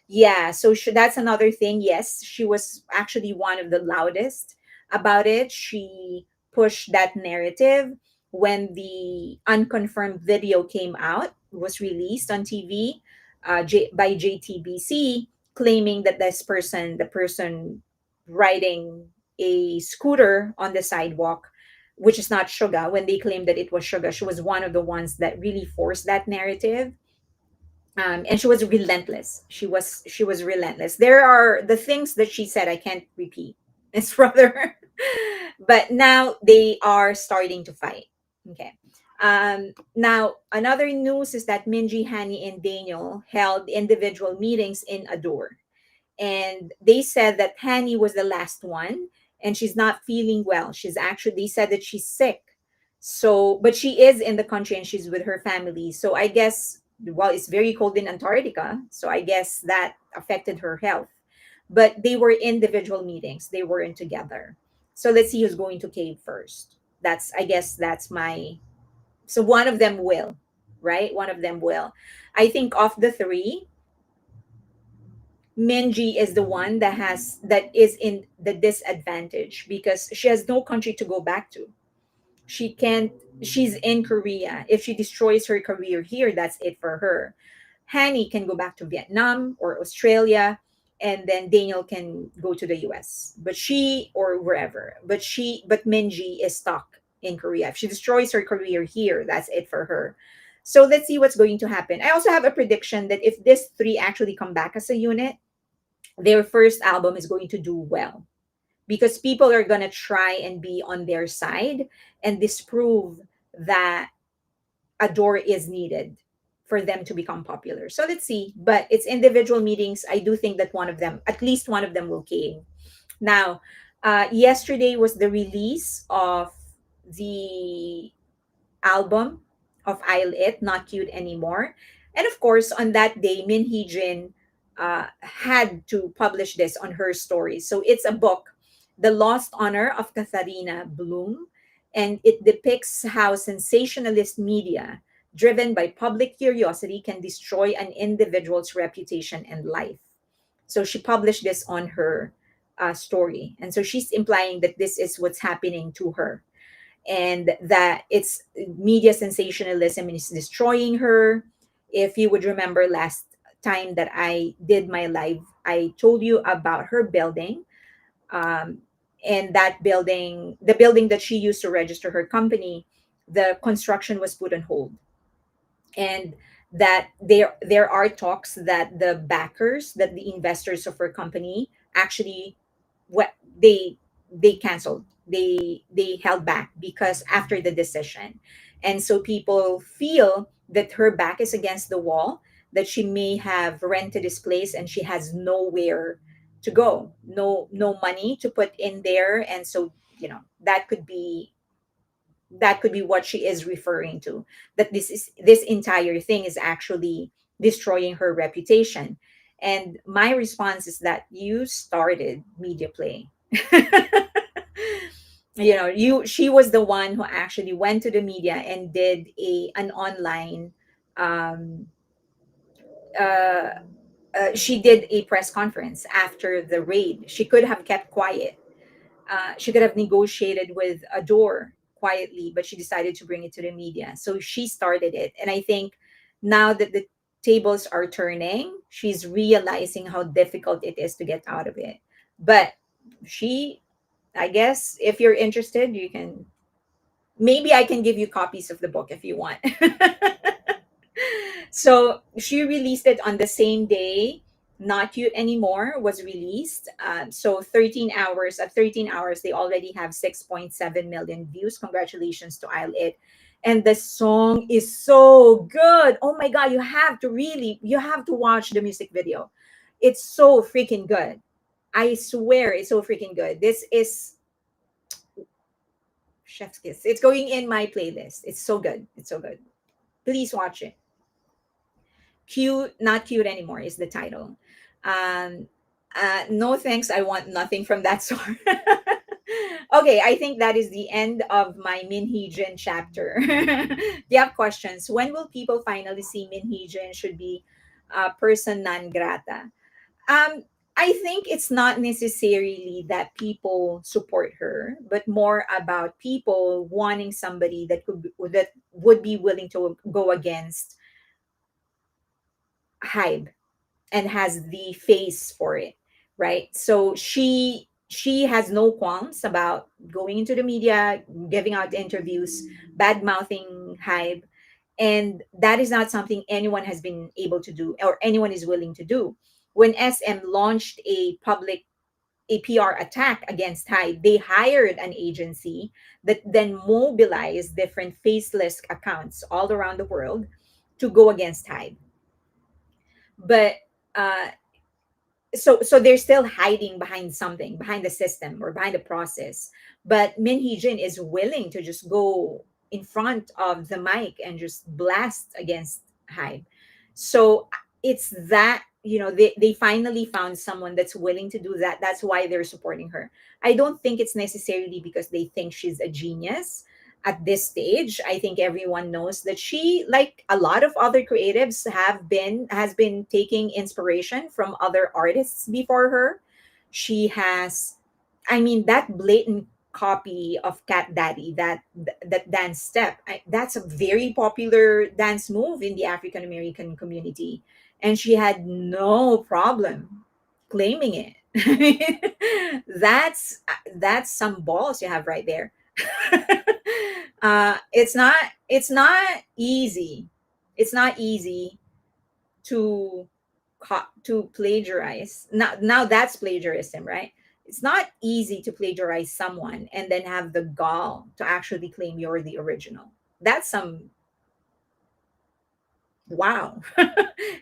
yeah, so that's another thing. Yes, she was actually one of the loudest about it. She pushed that narrative when the unconfirmed video came out, was released on TV by JTBC, claiming that the person riding a scooter on the sidewalk, which is not Suga, when they claimed that it was Suga, she was one of the ones that really forced that narrative. And she was relentless. She was relentless. There are the things that she said I can't repeat. It's rather, but now they are starting to fight. Okay. Now another news is that Minji, Hani, and Daniel held individual meetings in Adore, and they said that Hani was the last one and she's not feeling well. She's actually, they said that she's sick. So, but she is in the country and she's with her family. So I guess well, it's very cold in Antarctica, so I guess that affected her health. But they were individual meetings, they weren't together. So let's see who's going to cave first. That's, I guess that's my, so one of them will, right? One of them will. I think of the three, Minji is the one that is in the disadvantage because she has no country to go back to. She can't, she's in Korea. If she destroys her career here, that's it for her. Hanny can go back to Vietnam or Australia, and then Daniel can go to the US. But she, or wherever. But Minji is stuck in Korea. If she destroys her career here, that's it for her. So let's see what's going to happen. I also have a prediction that if these three actually come back as a unit, their first album is going to do well because people are going to try and be on their side and disprove that a door is needed for them to become popular. So let's see. But it's individual meetings. I do think that one of them, at least one of them, will came. Now, yesterday was the release of the album of ILLIT, Not Cute Anymore. And of course, on that day, Min Hee Jin had to publish this on her story. So it's a book, The Lost Honor of Katharina Bloom, and it depicts how sensationalist media, driven by public curiosity, can destroy an individual's reputation and life. So she published this on her story. And so she's implying that this is what's happening to her and that it's media sensationalism is destroying her. If you would remember last time that I did my live, I told you about her building. Um, and that building, the building that she used to register her company, the construction was put on hold. And that there are talks that the backers, that the investors of her company actually, what they canceled, they held back because after the decision. And so people feel that her back is against the wall, that she may have rented this place and she has nowhere to go, no money to put in there. And so, that could be what she is referring to, that this entire thing is actually destroying her reputation. And my response is that you started media play. She was the one who actually went to the media and did an online, um uh, she did a press conference after the raid. She could have kept quiet. She could have negotiated with Adore quietly, but she decided to bring it to the media. So she started it. And I think now that the tables are turning, she's realizing how difficult it is to get out of it. But she, I guess, if you're interested, you can, maybe I can give you copies of the book if you want. So she released it on the same day Not Cute Anymore was released. So 13 hours, at 13 hours, they already have 6.7 million views. Congratulations to ILLIT. And the song is so good. Oh my God, you have to watch the music video. It's so freaking good. I swear it's so freaking good. This is Chef's Kiss. It's going in my playlist. It's so good. It's so good. Please watch it. Cute, Not Cute Anymore is the title. Um, no thanks. I want nothing from that sort. Okay, I think that is the end of my Min Hee Jin chapter. Do you have questions? When will people finally see Min Hee Jin should be person non grata? Um, I think it's not necessarily that people support her, but more about people wanting somebody that would be willing to go against hype and has the face for it, right? So she has no qualms about going into the media, giving out interviews, bad mouthing hype, and that is not something anyone has been able to do or anyone is willing to do. When SM launched a PR attack against Hype, they hired an agency that then mobilized different faceless accounts all around the world to go against Hype. But uh, so they're still hiding behind something, behind the system or behind the process. But Min Hee Jin is willing to just go in front of the mic and just blast against Hype. So it's that, they finally found someone that's willing to do that. That's why they're supporting her. I don't think it's necessarily because they think she's a genius at this stage. I think everyone knows that she, like a lot of other creatives, has been taking inspiration from other artists before her. She has, I mean, that blatant copy of Cat Daddy, that dance step, that's a very popular dance move in the African American community, and she had no problem claiming it. I mean, that's some balls you have right there. It's not easy. It's not easy to to plagiarize. Now that's plagiarism, right? It's not easy to plagiarize someone and then have the gall to actually claim you're the original. That's some wow.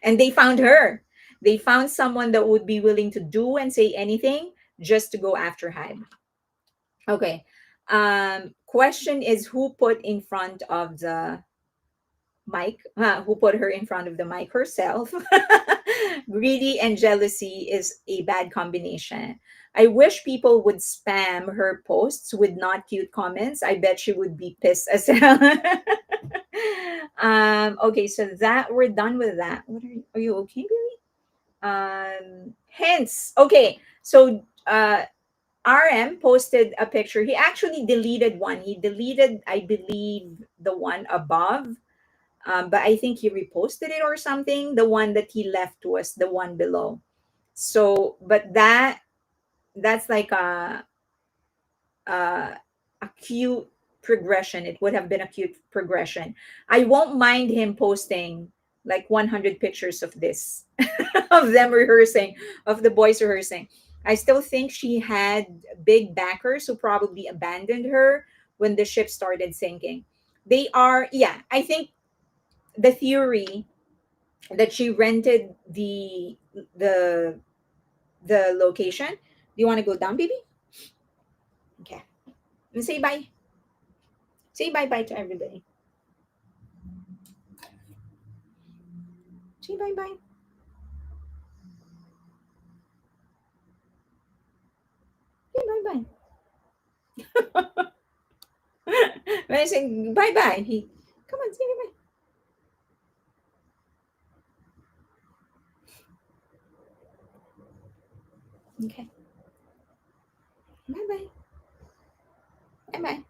And they found her. They found someone that would be willing to do and say anything just to go after Hyde. Okay. Question is, who put in front of the Mike, who put her in front of the mic herself. Greedy and jealousy is a bad combination. I wish people would spam her posts with not cute comments. I bet she would be pissed as hell. Okay, so that we're done with that. Are you okay, Billy? Hence, okay, so RM posted a picture. He actually deleted one. He deleted, I believe, the one above, but I think he reposted it or something. The one that he left was the one below. So, but that's like a a cute progression. It would have been a cute progression. I won't mind him posting like 100 pictures of this, of them rehearsing, of the boys rehearsing. I still think she had big backers who probably abandoned her when the ship started sinking. They are, yeah, I think the theory that she rented the the location. Do you want to go down, baby? Okay. And say bye. Say bye bye to everybody. Say bye bye. Say bye bye. When I say bye bye, he come on, say bye bye. Okay. Bye bye. Bye bye.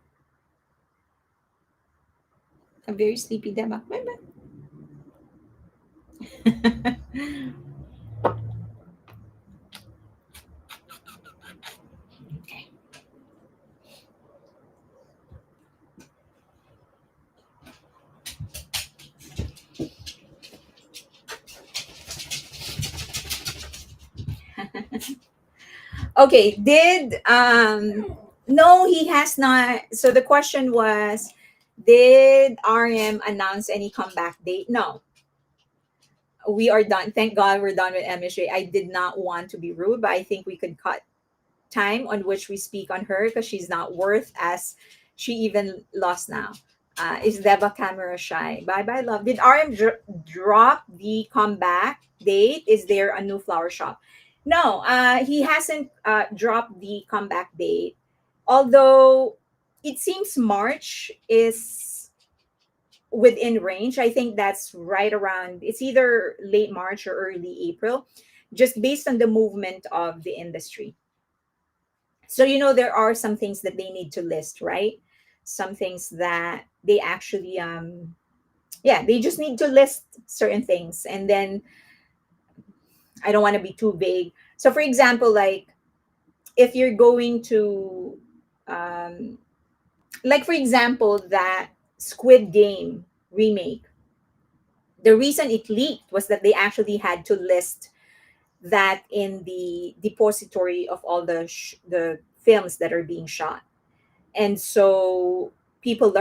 I'm very sleepy, Dema. Bye bye. Okay. Okay. Did no, he has not. So the question was, did RM announce any comeback date? No, we are done. Thank God we're done with MSJ. I did not want to be rude, but I think we could cut time on which we speak on her because she's not worth as she even lost now. Is Deba camera shy? Bye bye, love. Did RM drop the comeback date? Is there a new flower shop? No, he hasn't dropped the comeback date. Although it seems March is within range. I think that's right around, it's either late March or early April, just based on the movement of the industry. So, there are some things that they need to list, right? Some things that they actually, yeah, they just need to list certain things. And then I don't want to be too vague. So, for example, like if you're going to, um, like, for example, that Squid Game remake, the reason it leaked was that they actually had to list that in the depository of all the films that are being shot, and so people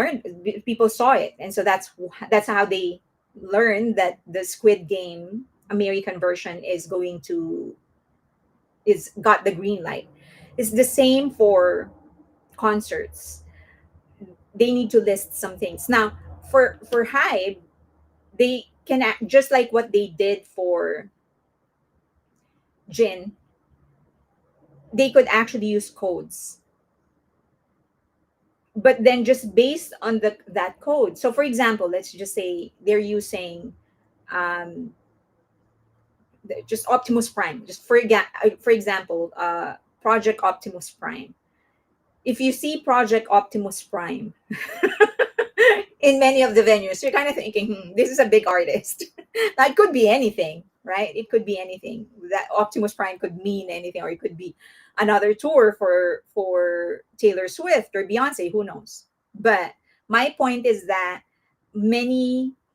saw it, and so that's how they learned that the Squid Game American version is got the green light. It's the same for concerts. They need to list some things now. For Hype, they can act just like what they did for Jin. They could actually use codes, but then just based on the that code. So for example, let's just say they're using um, just Optimus Prime, just for example, Project Optimus Prime. If you see Project Optimus Prime in many of the venues, you're kind of thinking, this is a big artist. That could be anything, right? It could be anything. That Optimus Prime could mean anything, or it could be another tour for Taylor Swift or Beyonce. Who knows? But my point is that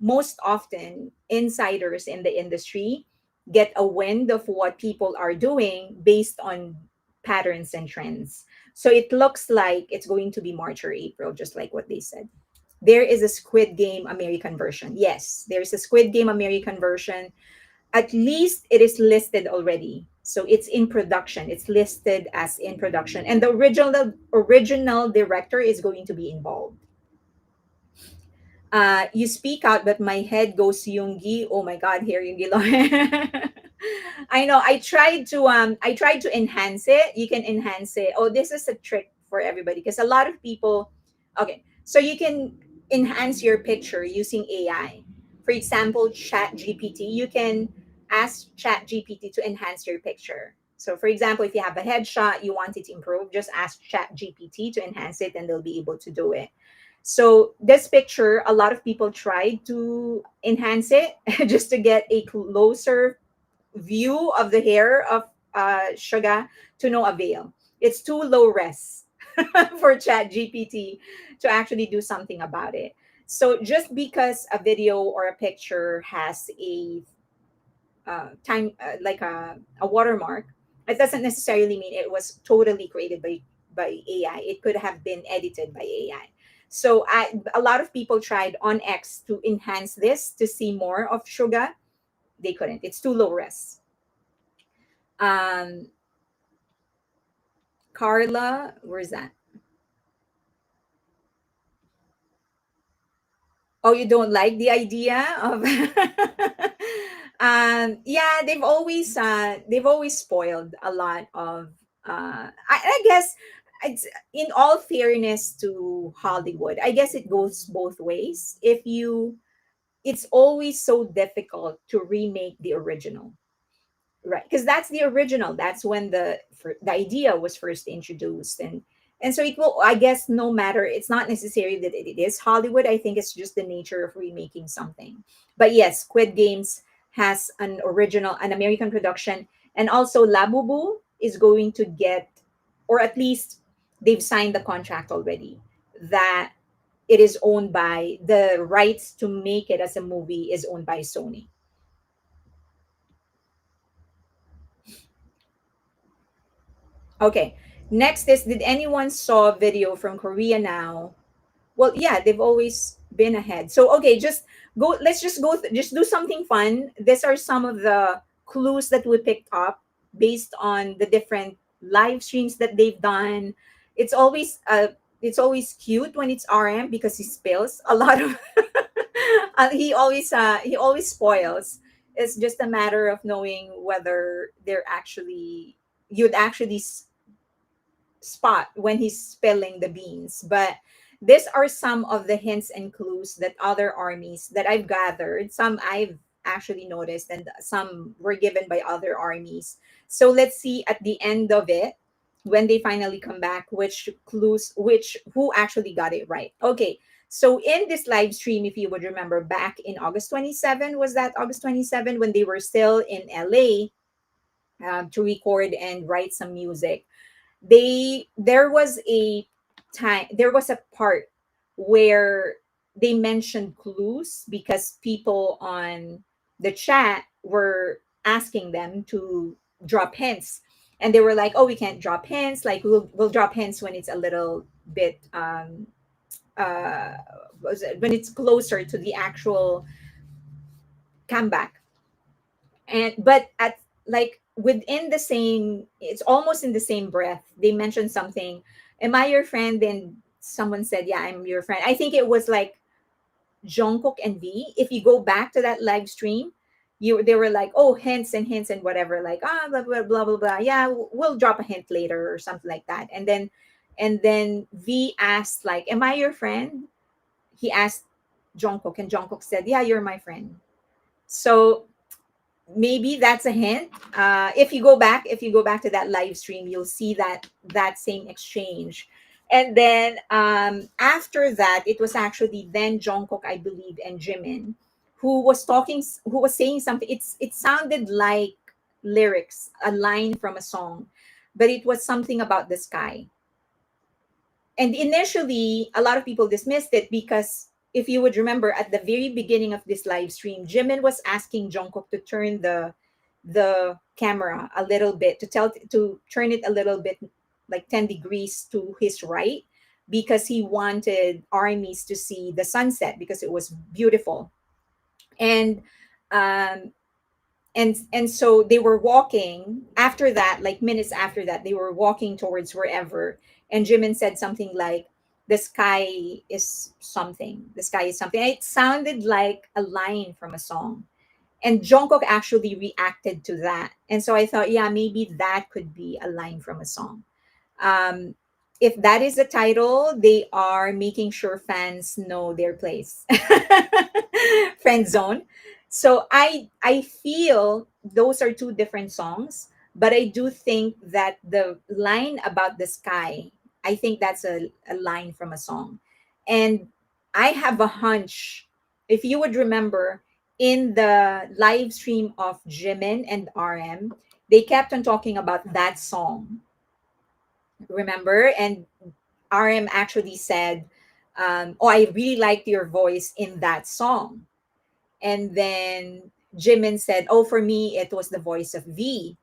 most often, insiders in the industry get a wind of what people are doing based on patterns and trends. So it looks like it's going to be March or April, just like what they said. There is a Squid Game American version. Yes, there's a Squid Game American version. At least it is listed already. So it's in production. It's listed as in production. And the original director is going to be involved. You speak out, but my head goes Yoongi. Oh my God, here Yoongi. I know. I tried to enhance it. You can enhance it. Oh, this is a trick for everybody because a lot of people. Okay, so you can enhance your picture using AI. For example, Chat GPT. You can ask Chat GPT to enhance your picture. So, for example, if you have a headshot, you want it to improve, just ask Chat GPT to enhance it, and they'll be able to do it. So this picture, a lot of people tried to enhance it just to get a closer view of the hair of Suga, to no avail. It's too low res for Chat GPT to actually do something about it. So just because a video or a picture has a time like a watermark, it doesn't necessarily mean it was totally created by AI. It could have been edited by AI. So a lot of people tried on X to enhance this to see more of Suga. They couldn't. It's too low res. Um, Carla, where's that? Oh, you don't like the idea of yeah, they've always spoiled a lot of I guess it's, in all fairness to Hollywood, I guess it goes both ways. If you It's always so difficult to remake the original, right? Because that's the original. That's when the idea was first introduced, and so it will, I guess, no matter, it's not necessary that it is Hollywood. I think it's just the nature of remaking something. But yes, Squid Games has an American production, and also Labubu is going to get, or at least they've signed the contract already, that it is owned by, the rights to make it as a movie is owned by Sony. Okay. Next is, did anyone saw a video from Korea now? Well, yeah, they've always been ahead. So okay, just go. Let's just go. Just do something fun. These are some of the clues that we picked up based on the different live streams that they've done. It's always cute when it's RM because he spills a lot of. He always spoils. It's just a matter of knowing whether you'd actually spot when he's spilling the beans. But these are some of the hints and clues that other armies that I've gathered, some I've actually noticed, and some were given by other armies. So let's see at the end of it, when they finally come back, who actually got it right. Okay. So in this live stream, if you would remember, back in August 27, was that August 27, when they were still in LA, to record and write some music, there was a part where they mentioned clues because people on the chat were asking them to drop hints, and they were like, oh, we can't drop hints, like we'll drop hints when it's a little bit uh when it's closer to the actual comeback. And but at, like, within the same, it's almost in the same breath, they mentioned something, am I your friend? And someone said, yeah, I'm your friend. I think it was like Jungkook and V, if you go back to that live stream, they were like, oh, hints and whatever, like, blah blah blah blah blah. Yeah, we'll drop a hint later or something like that. And then V asked, like, am I your friend? He asked Jungkook, and Jungkook said, yeah, you're my friend. So maybe that's a hint. If you go back to that live stream, you'll see that same exchange. And then after that, it was actually then Jungkook, I believe, and Jimin who was saying something. It sounded like lyrics, a line from a song, but it was something about the sky. And initially, a lot of people dismissed it because if you would remember at the very beginning of this live stream, Jimin was asking Jungkook to turn the camera a little bit, to turn it a little bit, like 10 degrees to his right, because he wanted armies to see the sunset because it was beautiful. And um and so they were walking after that, like minutes after that, they were walking towards wherever, and Jimin said something like, the sky is something. It sounded like a line from a song, and Jungkook actually reacted to that. And so I thought, yeah, maybe that could be a line from a song. um, if that is the title, they are making sure fans know their place. Friend zone. So I feel those are two different songs, but I do think that the line about the sky, I think that's a line from a song. And I have a hunch, if you would remember, in the live stream of Jimin and RM, they kept on talking about that song, remember? And RM actually said, oh, I really liked your voice in that song. And then Jimin said, oh, for me, it was the voice of V.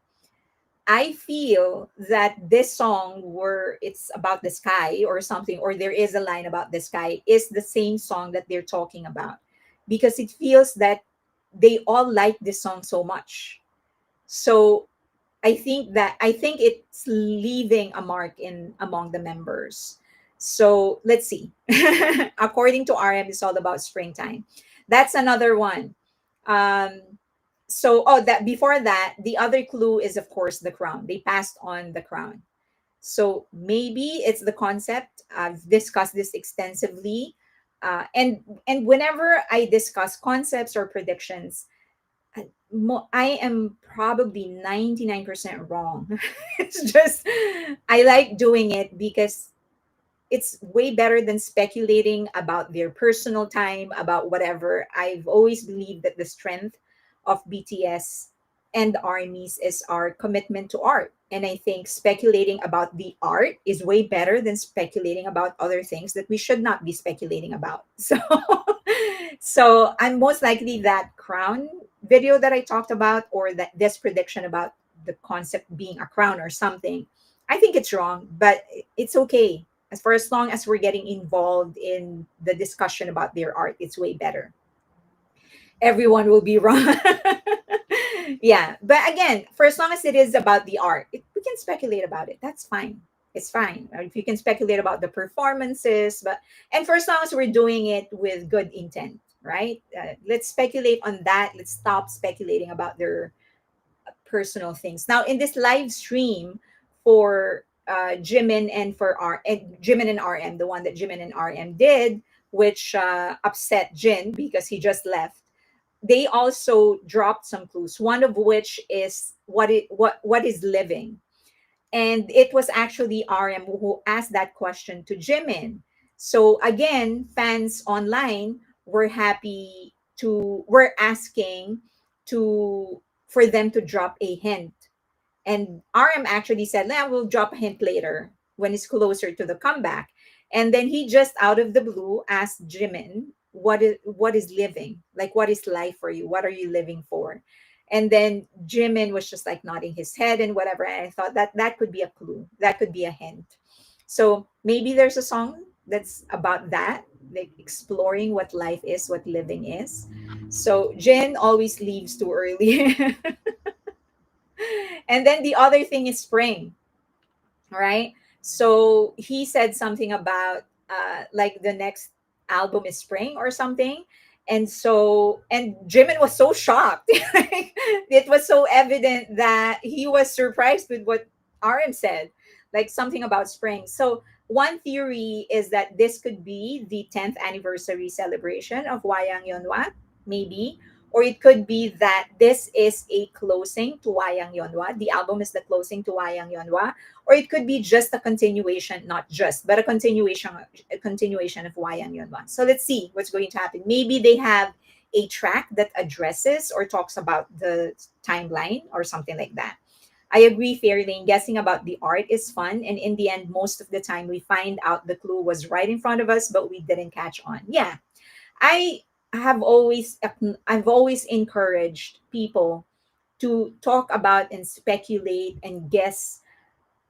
I feel that this song, where it's about the sky or something, or there is a line about the sky, is the same song that they're talking about, because it feels that they all like this song so much. So I think it's leaving a mark in among the members. So let's see. According to RM, it's all about springtime. That's another one. So that before that, the other clue is of course the crown. They passed on the crown. So maybe it's the concept. I've discussed this extensively. And whenever I discuss concepts or predictions, I am probably 99% wrong. It's just, I like doing it because it's way better than speculating about their personal time, about whatever. I've always believed that the strength of BTS and the armies is our commitment to art. And I think speculating about the art is way better than speculating about other things that we should not be speculating about. So, so I'm most likely that crown video that I talked about, or that this prediction about the concept being a crown or something. I think it's wrong, but it's okay. As long as we're getting involved in the discussion about their art, it's way better. Everyone will be wrong. Yeah, but again, for as long as it is about the art, we can speculate about it. That's fine. It's fine. If you can speculate about the performances, but and for as long as we're doing it with good intent, right? Let's speculate on that. Let's stop speculating about their personal things. Now, in this live stream for Jimin and RM, the one that Jimin and RM did, which upset Jin because he just left, they also dropped some clues. One of which is what is living, and it was actually RM who asked that question to Jimin. So again, fans online were asking to for them to drop a hint, and RM actually said, nah, we'll drop a hint later when it's closer to the comeback. And then he just out of the blue asked Jimin, what is living? Like, what is life for you? What are you living for? And then Jimin was just like nodding his head and whatever. And I thought that that could be a clue. That could be a hint. So maybe there's a song that's about that, like exploring what life is, what living is. So Jin always leaves too early. And then the other thing is spring, right? So he said something about like the next album is Spring or something. And so, and Jimin was so shocked. It was so evident that he was surprised with what RM said, like something about Spring. So one theory is that this could be the 10th anniversary celebration of Wayang Yonwa, maybe. Or it could be that this is a closing to Wayang Yonwa. The album is the closing to Wayang Yonwa. Or it could be just a continuation, not just, but a continuation of Wayang Yonwa. So let's see what's going to happen. Maybe they have a track that addresses or talks about the timeline or something like that. I agree, Fairlane. Guessing about the art is fun, and in the end, most of the time, we find out the clue was right in front of us, but we didn't catch on. Yeah, I I've always encouraged people to talk about and speculate and guess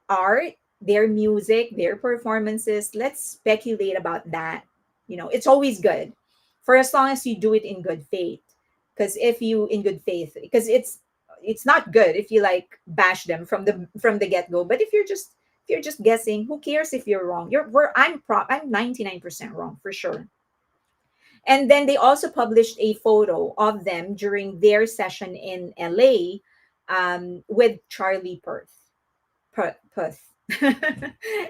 art, their music, their performances. Let's speculate about that. It's always good for as long as you do it in good faith. Because if you in good faith, because it's not good if you like bash them from the get go. But if you're just guessing, who cares if you're wrong? I'm 99% wrong for sure. And then they also published a photo of them during their session in LA, with Charlie Puth.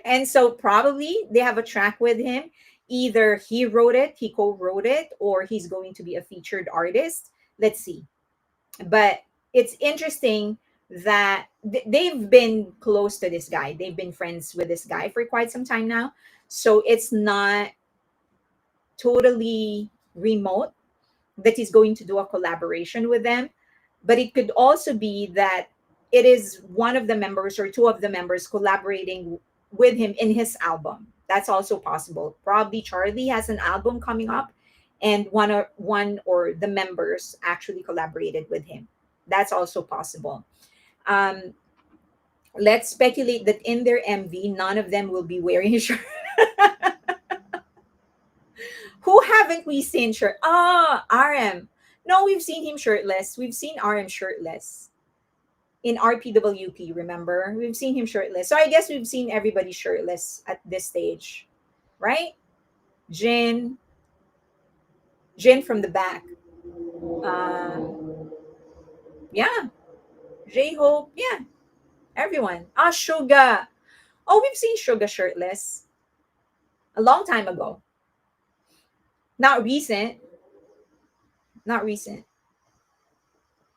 And so probably they have a track with him. Either he co-wrote it, or he's going to be a featured artist. Let's see. But it's interesting that they've been close to this guy. They've been friends with this guy for quite some time now. So it's not totally remote that he's going to do a collaboration with them. But it could also be that it is one of the members or two of the members collaborating with him in his album. That's also possible. Probably Charlie has an album coming up, and one or the members actually collaborated with him. That's also possible. Um, let's speculate that in their MV, none of them will be wearing a shirt. Who haven't we seen shirt? RM. No, we've seen him shirtless. We've seen RM shirtless in RPWP, remember? We've seen him shirtless. So I guess we've seen everybody shirtless at this stage, right? Jin, Jin from the back. Uh, yeah, J Hope, yeah, everyone. Suga. Oh, we've seen Suga shirtless a long time ago. Not recent. Not recent.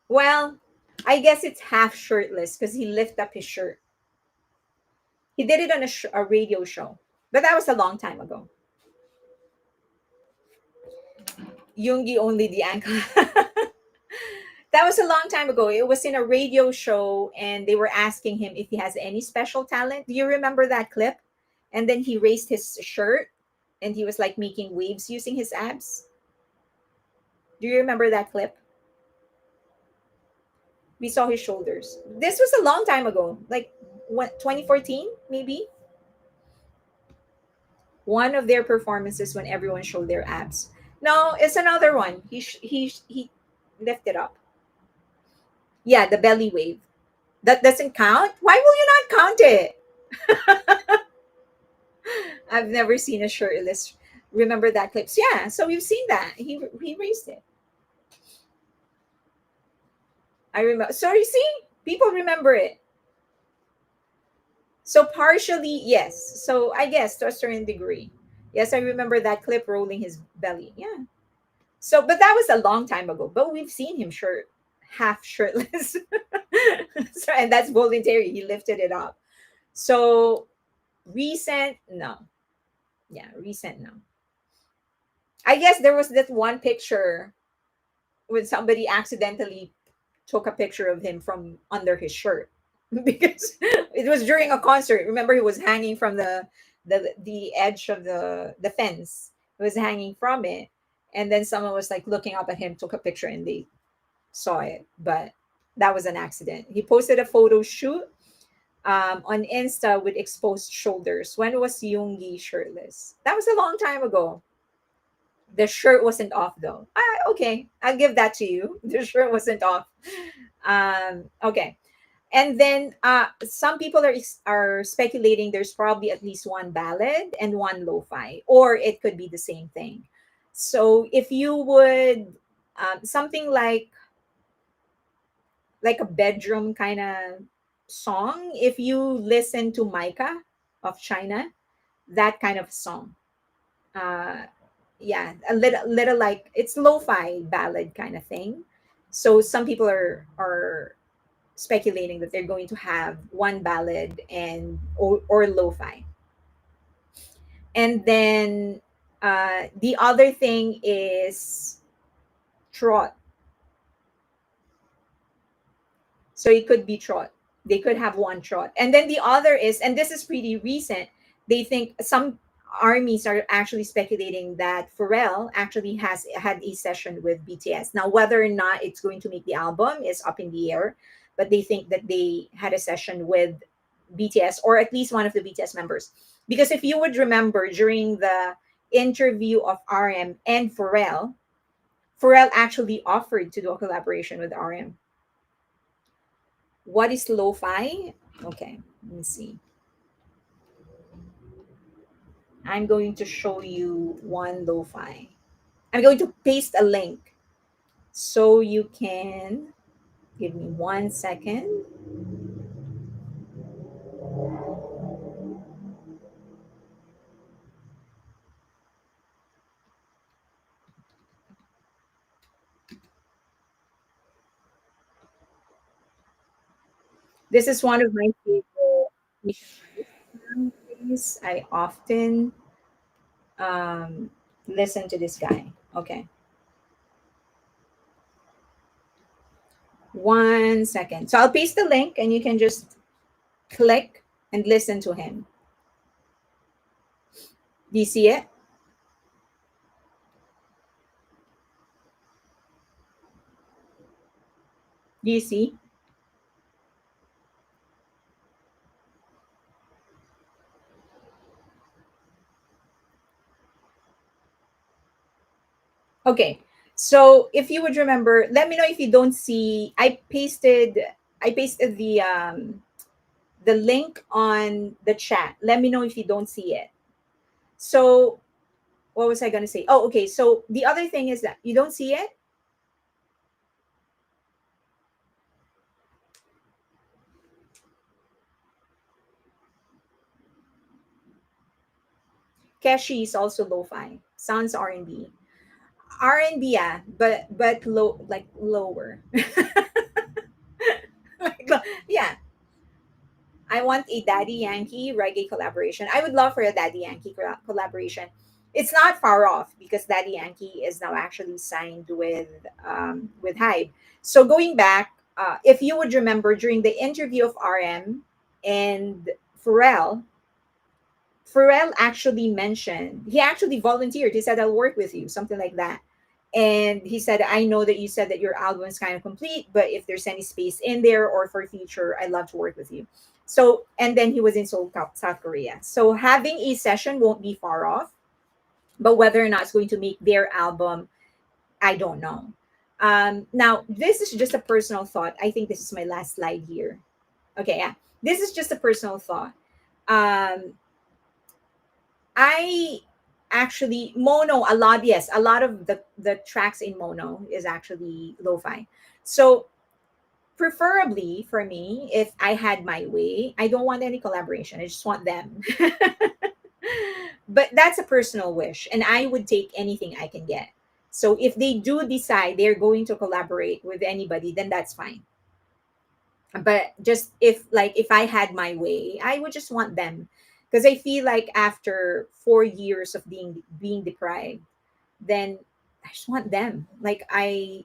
Well, I guess it's half shirtless because he lifted up his shirt. He did it on a radio show, but that was a long time ago. Yoongi only the ankle. That was a long time ago. It was in a radio show, and they were asking him if he has any special talent. Do you remember that clip? And then he raised his shirt, and he was like making waves using his abs. Do you remember that clip? We saw his shoulders. This was a long time ago, like what, 2014 maybe. One of their performances when everyone showed their abs. No, it's another one. He lifted up. Yeah, the belly wave. That doesn't count. Why will you not count it? I've never seen a shirtless. Remember that clips? Yeah, so we've seen that. He raised it. I remember. So you see, people remember it. So partially, yes. So I guess to a certain degree, yes, I remember that clip rolling his belly. Yeah. So, but that was a long time ago. But we've seen him half shirtless. So, and that's voluntary. He lifted it up. So recent, no. Yeah, recent, no. I guess there was that one picture when somebody accidentally took a picture of him from under his shirt because it was during a concert. Remember, he was hanging from the edge of the fence. He was hanging from it, and then someone was like looking up at him, took a picture, and they saw it. But that was an accident. He posted a photo shoot on Insta with exposed shoulders. When was Yoongi shirtless? That was a long time ago. The shirt wasn't off though. Okay, I'll give that to you. The shirt wasn't off. Okay. And then some people are speculating there's probably at least one ballad and one lo-fi, or it could be the same thing. So if you would something like a bedroom kind of song, if you listen to Micah of China, that kind of song. Uh, yeah, a little like it's lo-fi ballad kind of thing. So some people are speculating that they're going to have one ballad and or lo-fi. And then the other thing is trot. So it could be trot. They could have one trot. And then the other is, and this is pretty recent, they think some armies are actually speculating that Pharrell actually has had a session with BTS. Now, whether or not it's going to make the album is up in the air, but they think that they had a session with BTS or at least one of the BTS members. Because if you would remember during the interview of RM and Pharrell actually offered to do a collaboration with RM. What is lo-fi? Okay, let me see. I'm going to show you one lo-fi. I'm going to paste a link so you can give me 1 second. This is one of my favorite plays. I often um, listen to this guy. Okay, 1 second. So I'll paste the link and you can just click and listen to him. Do you see it? Do you see? Okay. So if you would remember, let me know if you don't see. I pasted the link on the chat. Let me know if you don't see it. So what was I gonna say? Oh, okay. So the other thing is that you don't see it. Keshi is also lo-fi. Sounds R&B. R&B, yeah, but low like lower. Yeah, I want a Daddy Yankee reggae collaboration. I would love for a Daddy Yankee collaboration. It's not far off because Daddy Yankee is now actually signed with Hybe. So going back, if you would remember during the interview of RM and Pharrell, Pharrell actually mentioned he actually volunteered. He said, "I'll work with you," something like that. And he said, "I know that you said that your album is kind of complete, but if there's any space in there or for future, I'd love to work with you." So, and then he was in Seoul, South Korea. So having a session won't be far off, but whether or not it's going to make their album, I don't know. Now, this is just a personal thought. I think this is my last slide here. Okay, yeah. This is just a personal thought. Um, I actually mono a lot. Yes, a lot of the tracks in mono is actually lo-fi. So preferably for me, if I had my way, I don't want any collaboration. I just want them. But that's a personal wish, and I would take anything I can get. So if they do decide they're going to collaborate with anybody, then that's fine. But just if I had my way, I would just want them because I feel like after 4 years of being deprived, then I just want them. Like I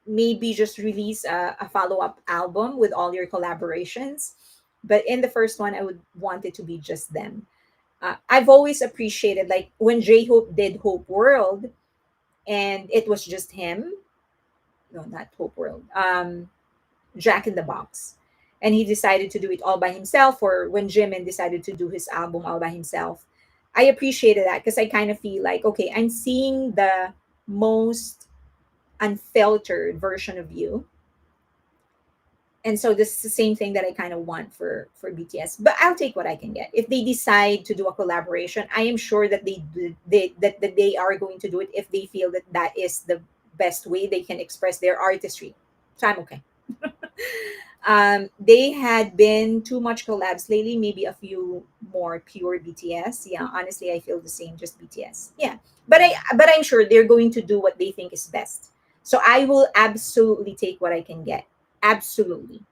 maybe just release a follow-up album with all your collaborations, but in the first one I would want it to be just them. I've always appreciated like when J-Hope did Hope World and it was just him. No, not Hope World. Jack in the Box. And he decided to do it all by himself, or when Jimin decided to do his album all by himself. I appreciated that because I kind of feel like, okay, I'm seeing the most unfiltered version of you. And so this is the same thing that I kind of want for BTS. But I'll take what I can get. If they decide to do a collaboration, I am sure that that they are going to do it if they feel that that is the best way they can express their artistry. So I'm okay. They had been too much collabs lately, maybe a few more pure BTS. Yeah, honestly, I feel the same, just BTS. Yeah. But I'm sure they're going to do what they think is best. So I will absolutely take what I can get. Absolutely.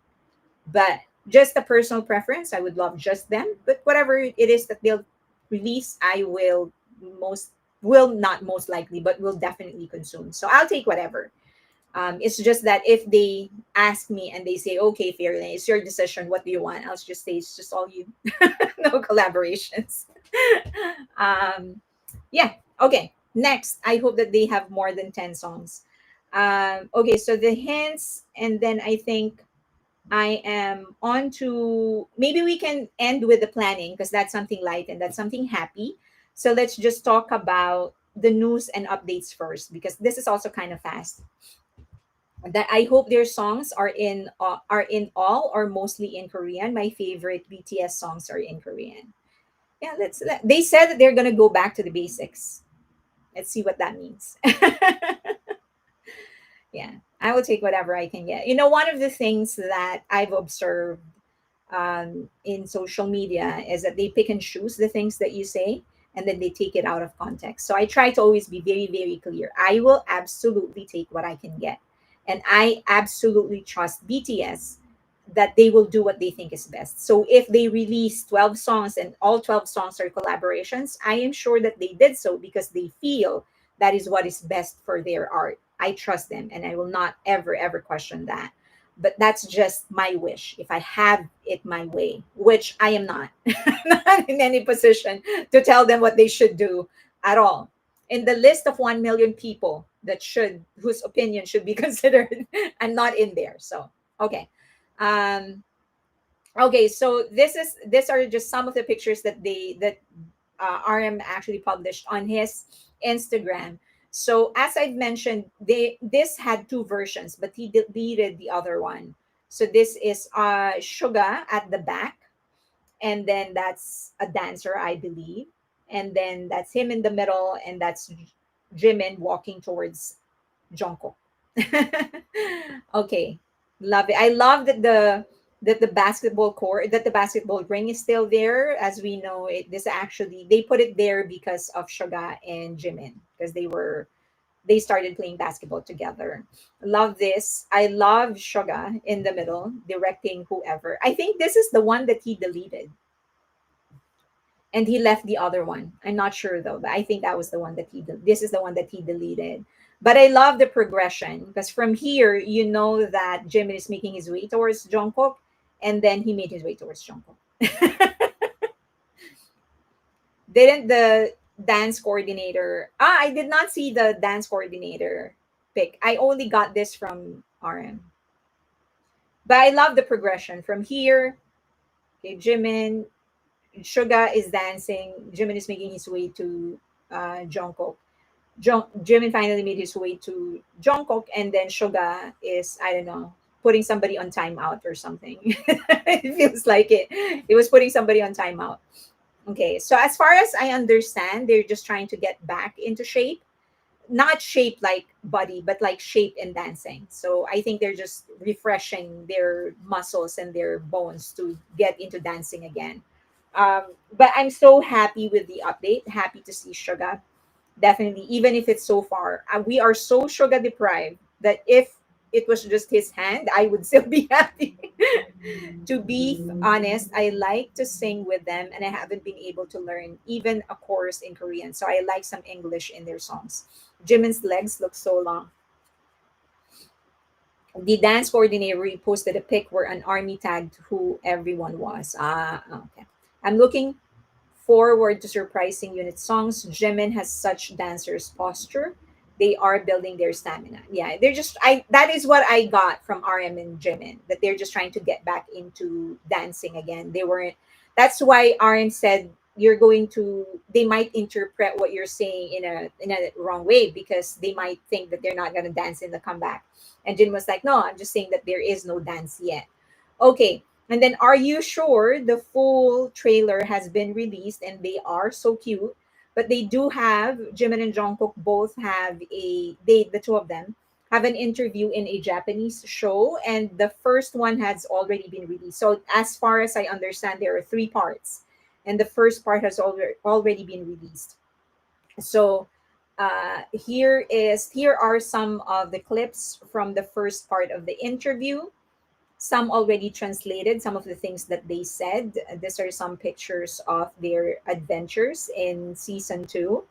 But just a personal preference, I would love just them. But whatever it is that they'll release, I most will not most likely, but will definitely consume. So I'll take whatever. It's just that if they ask me and they say, okay, Fairlane, it's your decision. What do you want? I'll just say, it's just all you. No collaborations. um, yeah. Okay. Next, I hope that they have more than 10 songs. Okay. So the hints, and then I think I am on to maybe we can end with the planning because that's something light and that's something happy. So let's just talk about the news and updates first because this is also kind of fast. That I hope their songs are in all or mostly in Korean. My favorite BTS songs are in Korean. Yeah, they said that they're gonna go back to the basics. Let's see what that means. Yeah, I will take whatever I can get. One of the things that I've observed in social media is that they pick and choose the things that you say and then they take it out of context. So I try to always be very, very clear. I will absolutely take what I can get. And I absolutely trust BTS that they will do what they think is best. So if they release 12 songs and all 12 songs are collaborations, I am sure that they did so because they feel that is what is best for their art. I trust them and I will not ever, ever question that. But that's just my wish. If I have it my way, which I am not, not in any position to tell them what they should do at all. In the list of 1 million people whose opinion should be considered, I'm not in there. So, okay. Um, okay, so these are just some of the pictures that RM actually published on his Instagram. So as I've mentioned, this had two versions, but he deleted the other one. So this is Suga at the back, and then that's a dancer, I believe, and then that's him in the middle, and that's Jimin walking towards Jungkook. Okay, love it. I love that the basketball court, that the basketball ring is still there. As we know, this actually they put it there because of Suga and Jimin because they started playing basketball together. Love this. I love Suga in the middle directing whoever. I think this is the one that he deleted and he left the other one. I'm not sure though, but I think that was the one that this is the one that he deleted. But I love the progression because from here you know that Jimin is making his way towards Jungkook, and then he made his way towards Jungkook. Didn't the dance coordinator? I did not see the dance coordinator pick. I only got this from RM. But I love the progression from here. Okay, Jimin, Suga is dancing. Jimin is making his way to Jungkook. Jimin finally made his way to Jungkook, and then Suga is, I don't know, putting somebody on timeout or something. It feels like it. It was putting somebody on timeout. Okay, so as far as I understand, they're just trying to get back into shape. Not shape like body, but like shape in dancing. So I think they're just refreshing their muscles and their bones to get into dancing again. But I'm so happy with the update. Happy to see Suga. Definitely, even if it's so far, we are so sugar deprived that if it was just his hand, I would still be happy. To be honest, I like to sing with them, and I haven't been able to learn even a chorus in Korean. So I like some English in their songs. Jimin's legs look so long. The dance coordinator reposted a pic where an army tagged who everyone was. Okay. I'm looking forward to surprising unit songs. Jimin has such dancers posture. They are building their stamina. Yeah, they're just I that is what I got from RM and Jimin, that they're just trying to get back into dancing again. They weren't That's why RM said you're going to they might interpret what you're saying in a wrong way because they might think that they're not gonna dance in the comeback. And Jin was like, no, I'm just saying that there is no dance yet. Okay. And then, are you sure the full trailer has been released? And they are so cute. But they do have Jimin and Jungkook both have the two of them have an interview in a Japanese show, and the first one has already been released. So as far as I understand, there are three parts, and the first part has already been released. So here are some of the clips from the first part of the interview, some already translated, some of the things that they said. These are some pictures of their adventures in season two.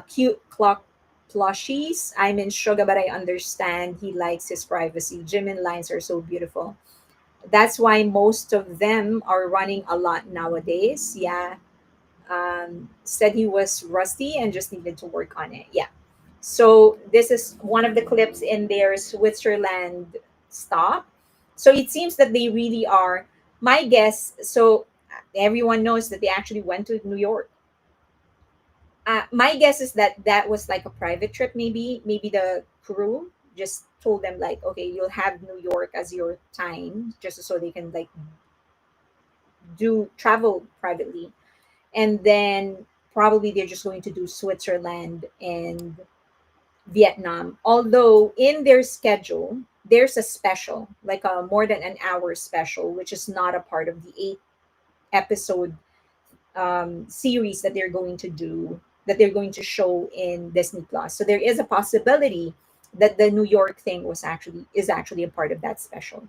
Cute clock plushies. I'm in sugar, but I understand he likes his privacy. Jimin lines are so beautiful. That's why most of them are running a lot nowadays. Yeah. Said he was rusty and just needed to work on it. Yeah. So this is one of the clips in their Switzerland stop. So it seems that they really are. My guess, so everyone knows that they actually went to New York. My guess is that that was like a private trip. Maybe the crew just told them like, okay, you'll have New York as your time, just so they can like do travel privately, and then probably they're just going to do Switzerland and Vietnam. Although in their schedule, there's a special, like a more than an hour special, which is not a part of the 8 episode series that they're going to do, that they're going to show in Disney Plus. So there is a possibility that the New York thing is actually a part of that special.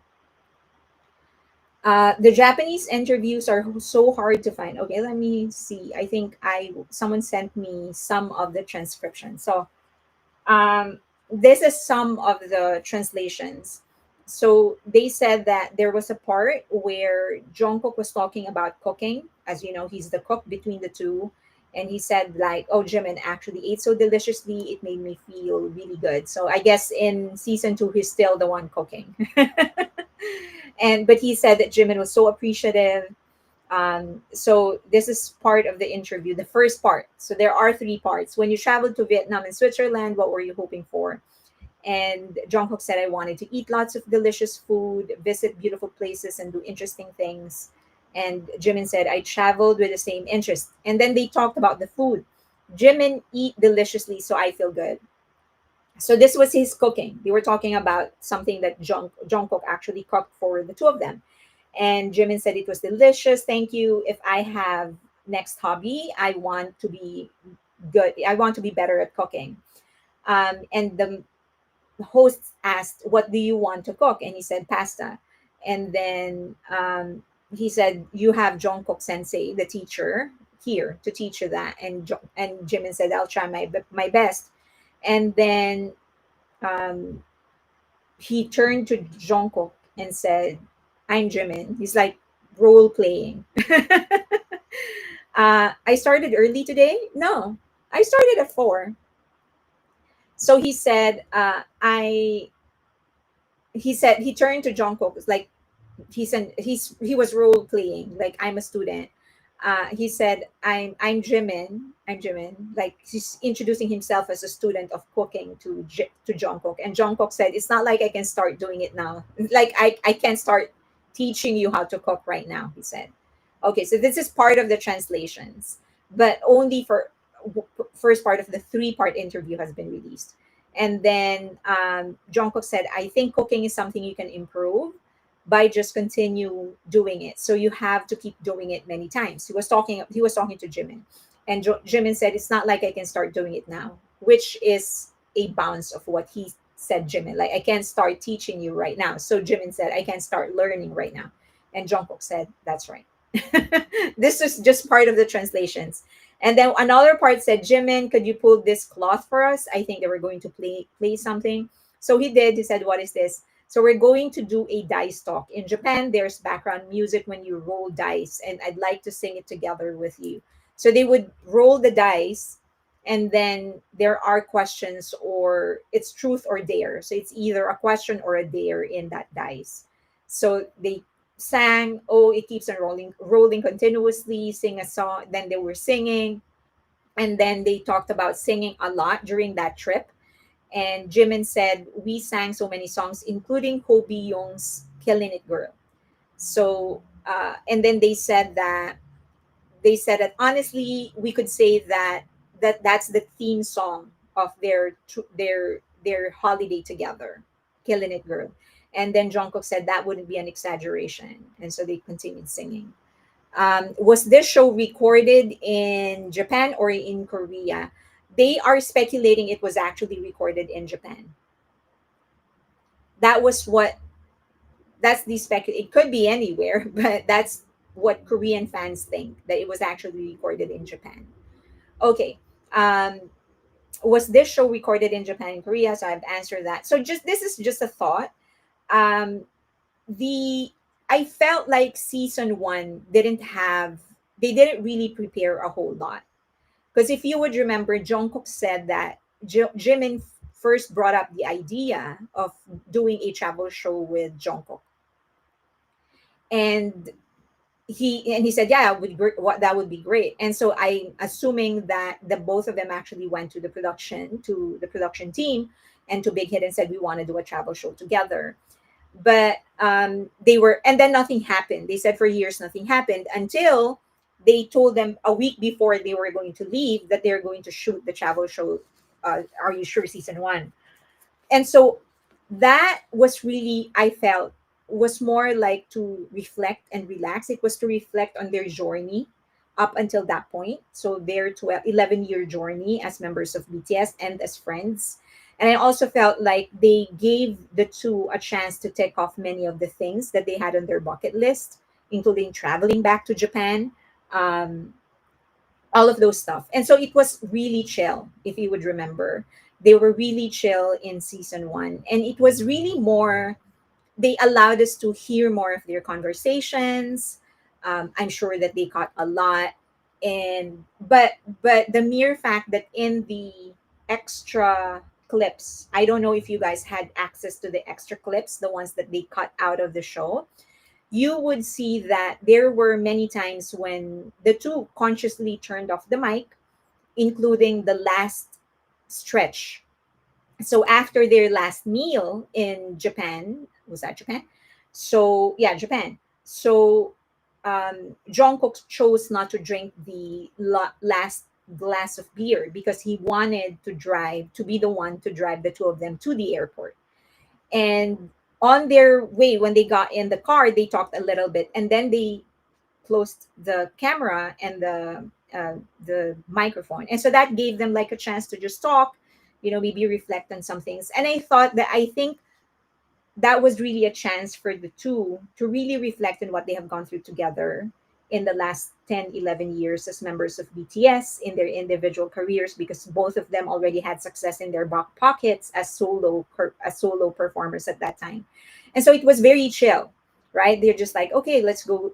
The Japanese interviews are so hard to find. Okay, let me see. I think I someone sent me some of the transcription. So this is some of the translations. So they said that there was a part where Jungkook was talking about cooking. As you know, he's the cook between the two. And he said, like, oh, Jimin actually ate so deliciously, it made me feel really good. So I guess in season two, he's still the one cooking. But he said that Jimin was so appreciative. So this is part of the interview, the first part. So there are three parts. When you traveled to Vietnam and Switzerland, what were you hoping for? And Jungkook said, I wanted to eat lots of delicious food, visit beautiful places, and do interesting things. And Jimin said, I traveled with the same interest. And then they talked about the food. Jimin eat deliciously, so I feel good. So this was his cooking. They were talking about something that Jungkook actually cooked for the two of them. And Jimin said it was delicious. Thank you. If I have next hobby, I want to be good. I want to be better at cooking. And the host asked, "What do you want to cook?" And he said, "Pasta." And then he said, "You have Jungkook Sensei, the teacher, here to teach you that." And Jimin said, "I'll try my best." And then um, he turned to Jungkook and said, "I'm Jimin." He's like role playing. I started early today. No, I started at 4. So he said, he said he turned to Jungkook. It's like he was role playing like I'm a student. He said, I'm Jimin. I'm Jimin. Like he's introducing himself as a student of cooking to Jungkook. And Jungkook said, it's not like I can start doing it now. Like I can't start teaching you how to cook right now, he said. Okay, so this is part of the translations, but only for first part of the 3-part interview has been released. And then Jungkook said, I think cooking is something you can improve by just continue doing it. So you have to keep doing it many times. He was talking to Jimin. And Jimin said, it's not like I can start doing it now, which is a bounce of what he said, Jimin. Like, I can't start teaching you right now. So Jimin said, I can start learning right now. And Jungkook said, that's right. This is just part of the translations. And then another part said, Jimin, could you pull this cloth for us? I think they were going to play something. So he did. He said, what is this? So we're going to do a dice talk. In Japan, there's background music when you roll dice, and I'd like to sing it together with you. So they would roll the dice, and then there are questions, or it's truth or dare. So it's either a question or a dare in that dice. So they sang, oh, it keeps on rolling continuously, sing a song. Then they were singing, and then they talked about singing a lot during that trip. And Jimin said, we sang so many songs, including Ko Young's Killing It Girl. So and then they said that honestly we could say that's the theme song of their holiday together, Killing It Girl. And then Jungkook said that wouldn't be an exaggeration, and so they continued singing. Was this show recorded in Japan or in Korea? They are speculating it was actually recorded in Japan. That was what that's the it could be anywhere, but that's what Korean fans think, that it was actually recorded in Japan. Okay. Was this show recorded in Japan and Korea? So I've answered that. So just this is just a thought. Um, the I felt like season one didn't have they didn't really prepare a whole lot, because if you would remember, Jungkook said that Jimin first brought up the idea of doing a travel show with Jungkook, and he said, yeah, what that would be great. And so I'm assuming that the both of them actually went to the production team and to Big Hit and said we want to do a travel show together. But they were, and then nothing happened. They said for years nothing happened until they told them a week before they were going to leave that they're going to shoot the travel show, Are You Sure, season one. And so that was really, I felt, was more like to reflect and relax. It was to reflect on their journey up until that point, so their 11-year journey as members of BTS and as friends. And I also felt like they gave the two a chance to take off many of the things that they had on their bucket list, including traveling back to Japan, um, all of those stuff. And so it was really chill, if you would remember. They were really chill in season one. And it was really more, they allowed us to hear more of their conversations. I'm sure that they caught a lot. And but the mere fact that in the extra clips, I don't know if you guys had access to the extra clips, the ones that they cut out of the show, you would see that there were many times when the two consciously turned off the mic, including the last stretch. So after their last meal in Japan, was that Japan? So yeah, Japan. So Jungkook chose not to drink the last glass of beer because he wanted to be the one to drive the two of them to the airport. And on their way, when they got in the car, they talked a little bit, and then they closed the camera and the microphone, and so that gave them like a chance to just talk, maybe reflect on some things. And I think that was really a chance for the two to really reflect on what they have gone through together in the last 10, 11 years as members of BTS in their individual careers, because both of them already had success in their back pockets as solo performers at that time. And so it was very chill, right? They're just like, okay, let's go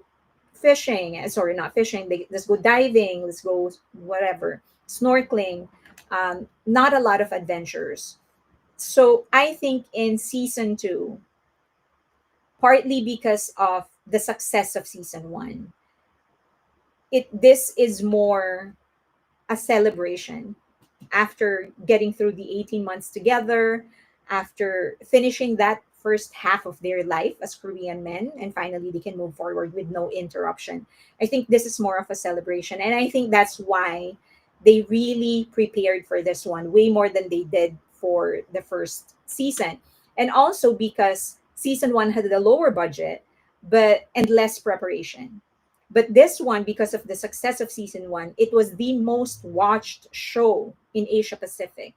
fishing. Sorry, not fishing. Let's go diving. Let's go whatever, snorkeling. Not a lot of adventures. So I think in season two, partly because of the success of season one, this is more a celebration after getting through the 18 months together, after finishing that first half of their life as Korean men, and finally they can move forward with no interruption. I think this is more of a celebration. And I think that's why they really prepared for this one way more than they did for the first season. And also because season one had a lower budget and less preparation. But this one, because of the success of season one, it was the most watched show in Asia Pacific.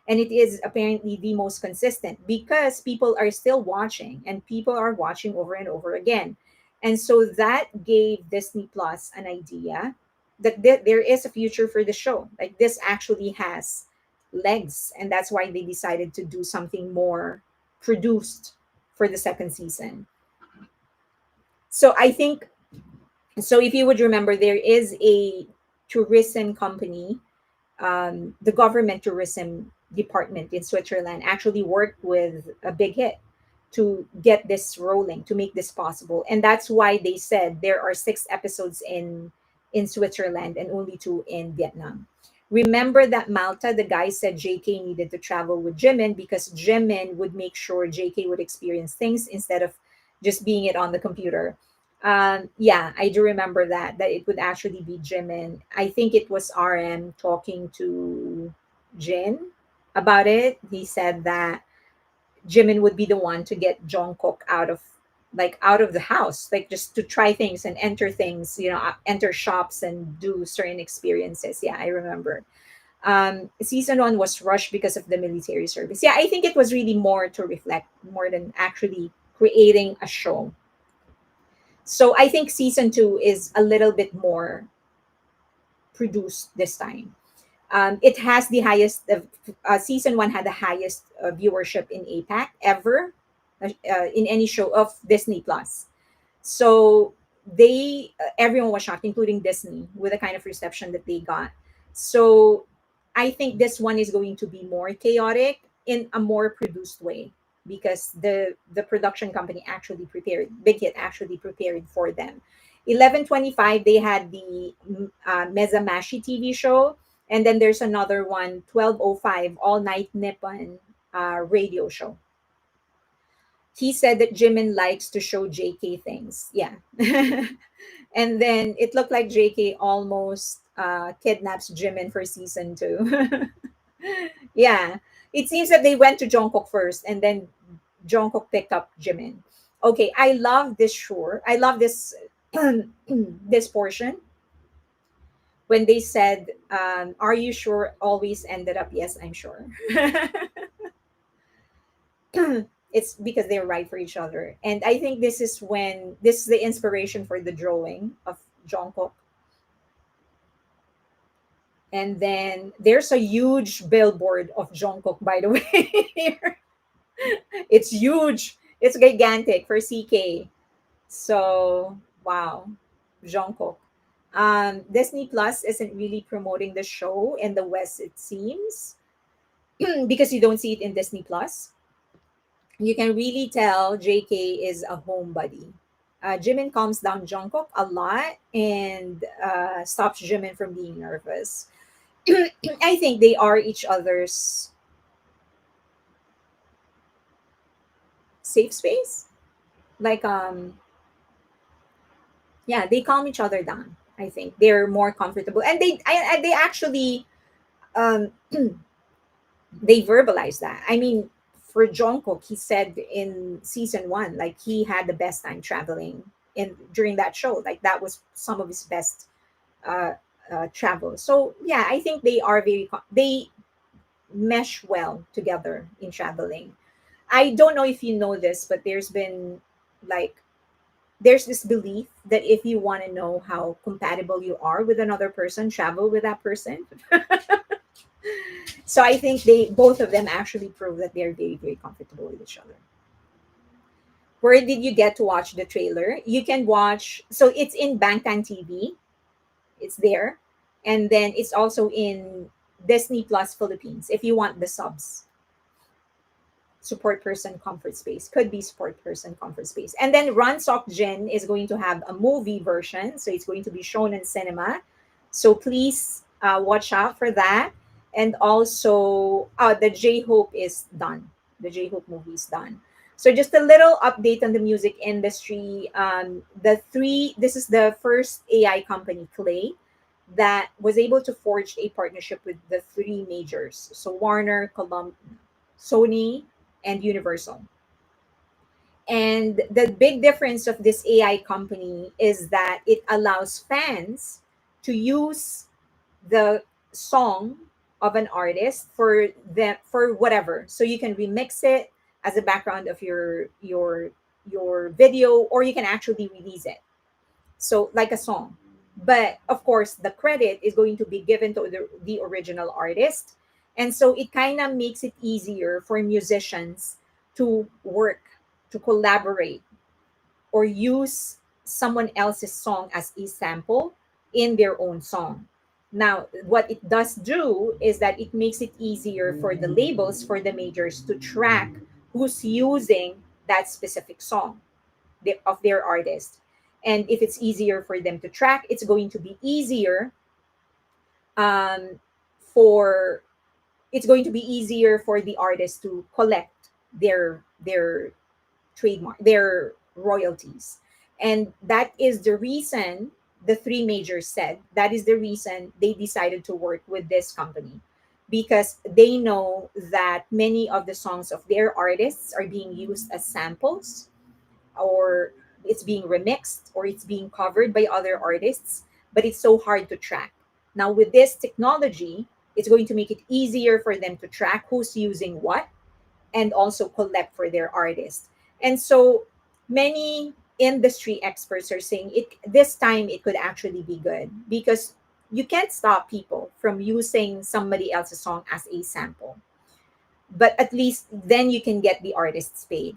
And it is apparently the most consistent because people are still watching and people are watching over and over again. And so that gave Disney Plus an idea that there is a future for the show. Like this actually has legs. And that's why they decided to do something more produced for the second season. So I think so if you would remember, there is a tourism company, the government tourism department in Switzerland actually worked with a Big Hit to get this rolling, to make this possible. And that's why they said there are 6 episodes in Switzerland and only 2 in Vietnam. Remember that Malta, the guy said JK needed to travel with Jimin because Jimin would make sure JK would experience things instead of just being it on the computer. Yeah, I do remember that it would actually be Jimin. I think it was RM talking to Jin about it. He said that Jimin would be the one to get Jungkook out of the house, like just to try things and enter things, enter shops and do certain experiences. Yeah, I remember. Season one was rushed because of the military service. Yeah, I think it was really more to reflect more than actually creating a show. So I think season two is a little bit more produced this time. It has the highest. Season one had the highest viewership in APAC ever, in any show of Disney Plus. So everyone was shocked, including Disney, with the kind of reception that they got. So I think this one is going to be more chaotic in a more produced way, because the production company actually prepared, Big Hit actually prepared for them. 11:25 they had the Mezamashi TV show, and then there's another one, 12:05 All Night Nippon radio show. He said that Jimin likes to show JK things. Yeah. And then it looked like JK almost kidnaps Jimin for season two. Yeah. It seems that they went to Jungkook first, and then Jungkook picked up Jimin. Okay, I love this shore. I love this this portion when they said, "Are you sure?" Always ended up, "Yes, I'm sure." It's because they're right for each other, and I think this is the inspiration for the drawing of Jungkook. And then there's a huge billboard of Jungkook, by the way. Here. It's huge, it's gigantic for CK. So wow, Jungkook. Disney Plus isn't really promoting the show in the West, it seems, because you don't see it in Disney Plus. You can really tell JK is a homebody. Jimin calms down Jungkook a lot and stops Jimin from being nervous. I think they are each other's safe space. Like, yeah, they calm each other down. I think they're more comfortable, and they actually um, they verbalize that. I mean, for Jungkook, he said in season one, like he had the best time traveling in during that show. Like that was some of his best uh, travel. So yeah, I think they are they mesh well together in traveling. I don't know if you know this, but like there's this belief that if you want to know how compatible you are with another person, travel with that person. So I think they both of them actually prove that they're very, very comfortable with each other. Where did you get to watch the trailer? You can watch, so it's in Bangtan TV. It's there. And then it's also in Disney Plus Philippines if you want the subs. Support person comfort space, could be support person comfort space. And then Run Sok Jin is going to have a movie version, so it's going to be shown in cinema. So please watch out for that. And also the J-Hope is done. The J-Hope movie is done. So just a little update on the music industry. This is the first AI company, Clay, that was able to forge a partnership with the three majors, so Warner, Sony, and Universal. And the big difference of this AI company is that it allows fans to use the song of an artist for whatever. So you can remix it as a background of your video, or you can actually release it. So like a song. But of course, the credit is going to be given to the original artist. And so it kind of makes it easier for musicians to work, to collaborate, or use someone else's song as a sample in their own song. Now, what it does do is that it makes it easier for the labels, for the majors to track who's using that specific song of their artist. And if it's easier for them to track, it's going to be easier um, for the artist to collect their trademark, their royalties. And that is the reason the three majors said that is the reason they decided to work with this company, because they know that many of the songs of their artists are being used as samples, or it's being remixed, or it's being covered by other artists, but it's so hard to track. Now, with this technology, it's going to make it easier for them to track who's using what and also collect for their artists. And so many industry experts are saying it this time it could actually be good, because you can't stop people from using somebody else's song as a sample, but at least then you can get the artists paid.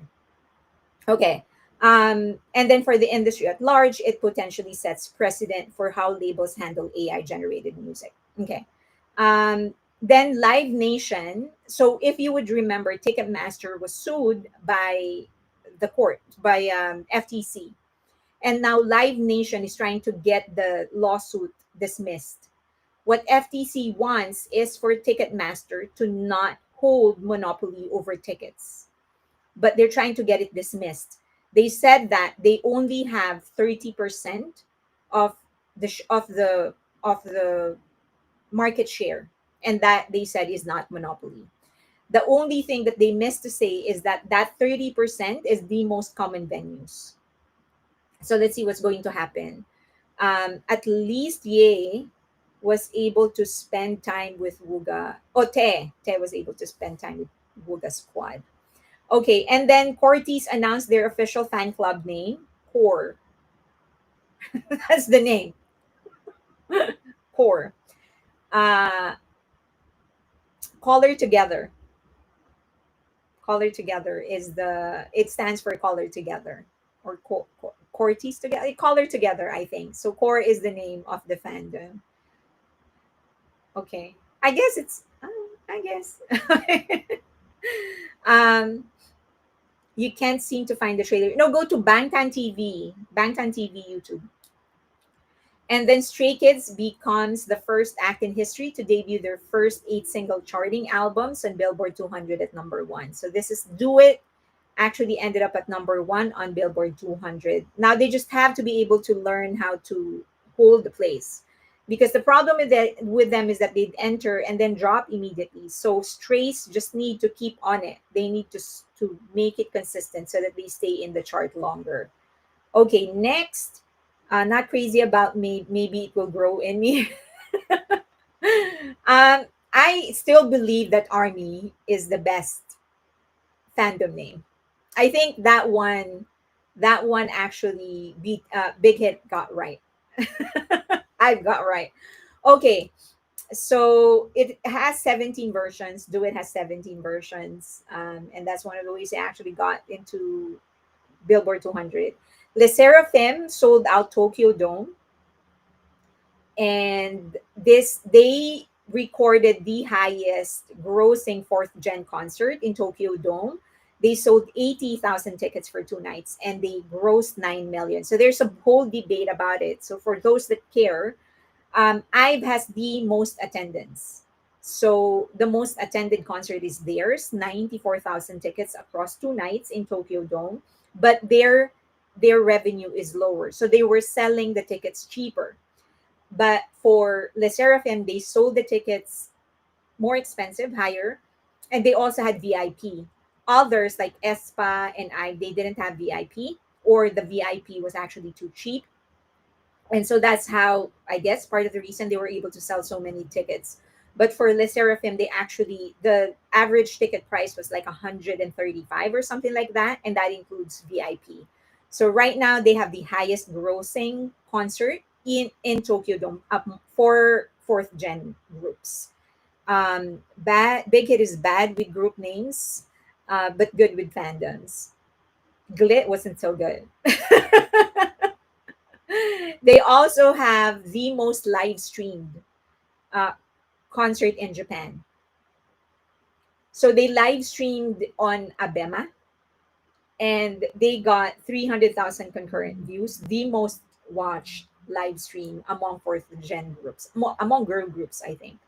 Okay. And then for the industry at large, it potentially sets precedent for how labels handle AI generated music. Okay. Then Live Nation. So if you would remember, Ticketmaster was sued by the court, by FTC. And now Live Nation is trying to get the lawsuit dismissed. What FTC wants is for Ticketmaster to not hold monopoly over tickets, but they're trying to get it dismissed. They said that they only have 30% of the market share, and that they said is not monopoly. The only thing that they missed to say is that that 30% is the most common venues. So let's see what's going to happen. At least Ye was able to spend time with Wuga. Te was able to spend time with Wuga Squad. Okay, and then Cortez announced their official fan club name, Core. That's the name, Core. Uh, Color Together. Color Together is it stands for Color Together, or Cortez Together. Color Together, I think. So Core is the name of the fandom. Okay, I guess it's. I guess. um, you can't seem to find the trailer. No, go to Bangtan TV, Bangtan TV YouTube. And then Stray Kids becomes the first act in history to debut their first 8 single charting albums on Billboard 200 at number one. So this is Do It actually ended up at number one on Billboard 200. Now they just have to be able to learn how to hold the place. Because the problem with them is that they'd enter and then drop immediately. So Strays just need to keep on it. They need to make it consistent so that they stay in the chart longer. Okay, next, not crazy about me. Maybe it will grow in me. I still believe that Army is the best fandom name. I think that one actually beat Big Hit got right. I got right. Okay, so it has 17 versions. Do It has 17 versions, and that's one of the ways they actually got into Billboard 200. Le Seraphim sold out Tokyo Dome, and this they recorded the highest grossing fourth gen concert in Tokyo Dome. They sold 80,000 tickets for 2 nights, and they grossed 9 million. So there's a whole debate about it. So for those that care, IVE has the most attendance. So the most attended concert is theirs, 94,000 tickets across 2 nights in Tokyo Dome, but their revenue is lower. So they were selling the tickets cheaper. But for Le Seraphim, they sold the tickets more expensive, higher, and they also had VIP. Others like Espa and they didn't have VIP, or the VIP was actually too cheap. And so that's how, I guess, part of the reason they were able to sell so many tickets. But for Le Seraphim, they actually, the average ticket price was like 135 or something like that, and that includes VIP. So right now they have the highest grossing concert in Tokyo Dome, up for fourth gen groups. Big Hit is bad with group names, but good with fandoms. Glit wasn't so good. They also have the most live streamed uh, concert in Japan. So they live streamed on Abema, and they got 300,000 concurrent views, the most watched live stream among fourth gen groups, among girl groups, I think.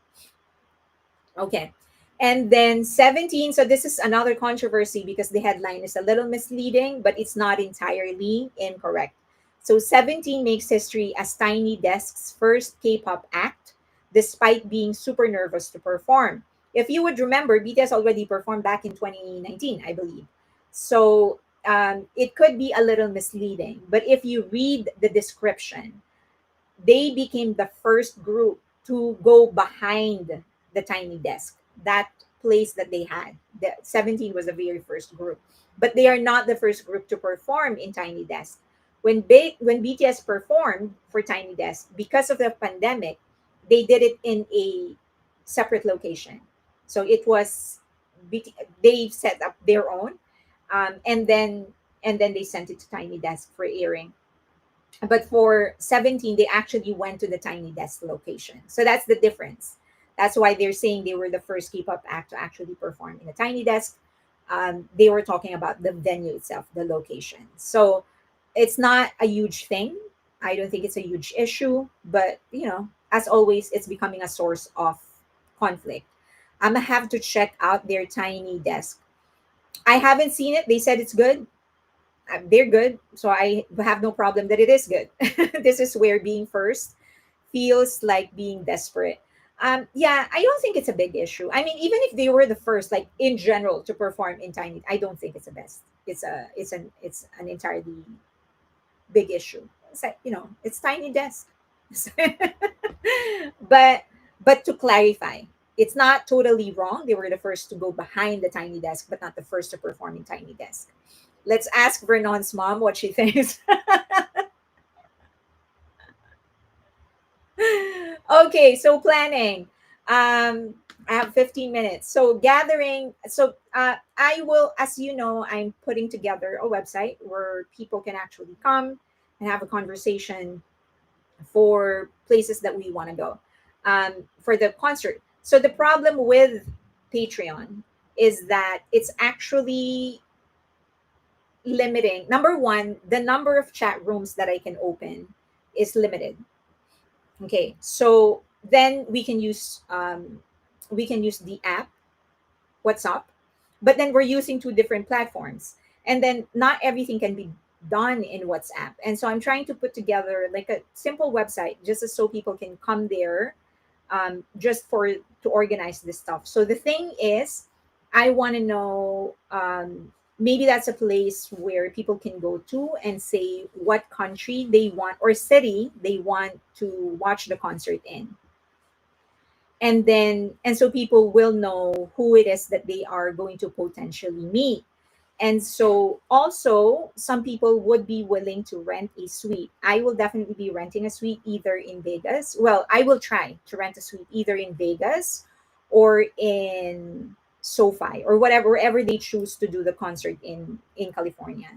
Okay. And then 17, so this is another controversy because the headline is a little misleading, but it's not entirely incorrect. So 17 makes history as Tiny Desk's first K-pop act, despite being super nervous to perform. If you would remember, BTS already performed back in 2019, I believe. So it could be a little misleading, but if you read the description, they became the first group to go behind the tiny desk, that place that they had. The 17 was the very first group, but they are not the first group to perform in tiny desk. When BTS performed for tiny desk, because of the pandemic, they did it in a separate location. So it was they set up their own, and then they sent it to tiny desk for airing. But for 17, they actually went to the tiny desk location, so that's the difference. That's why they're saying they were the first K-pop act to actually perform in a tiny desk. They were talking about the venue itself, the location. So it's not a huge thing. I don't think it's a huge issue, but as always, it's becoming a source of conflict. I'm gonna have to check out their tiny desk. I haven't seen it. They said it's good. They're good, so I have no problem that it is good. This is where being first feels like being desperate. Yeah, I don't think it's a big issue. I mean, even if they were the first, like in general, to perform in tiny, I don't think it's the best. It's an entirely big issue. It's like, it's tiny desk. but but to clarify, it's not totally wrong. They were the first to go behind the tiny desk, but not the first to perform in tiny desk. Let's ask Vernon's mom what she thinks. Okay, so planning. I have 15 minutes. So gathering. So I will, as you know, I'm putting together a website where people can actually come and have a conversation for places that we want to go for the concert. So the problem with Patreon is that it's actually limiting. Number one, the number of chat rooms that I can open is limited. Okay, so then we can use the app WhatsApp, but then we're using two different platforms, and then not everything can be done in WhatsApp. And so I'm trying to put together like a simple website just so people can come there, just for to organize this stuff. So the thing is, I want to know, maybe that's a place where people can go to and say what country they want or city they want to watch the concert in, and so people will know who it is that they are going to potentially meet. And so also some people would be willing to rent a suite. I will definitely be renting a suite either in Vegas. Well, I will try to rent a suite either in Vegas or in SoFi or whatever, wherever they choose to do the concert in California.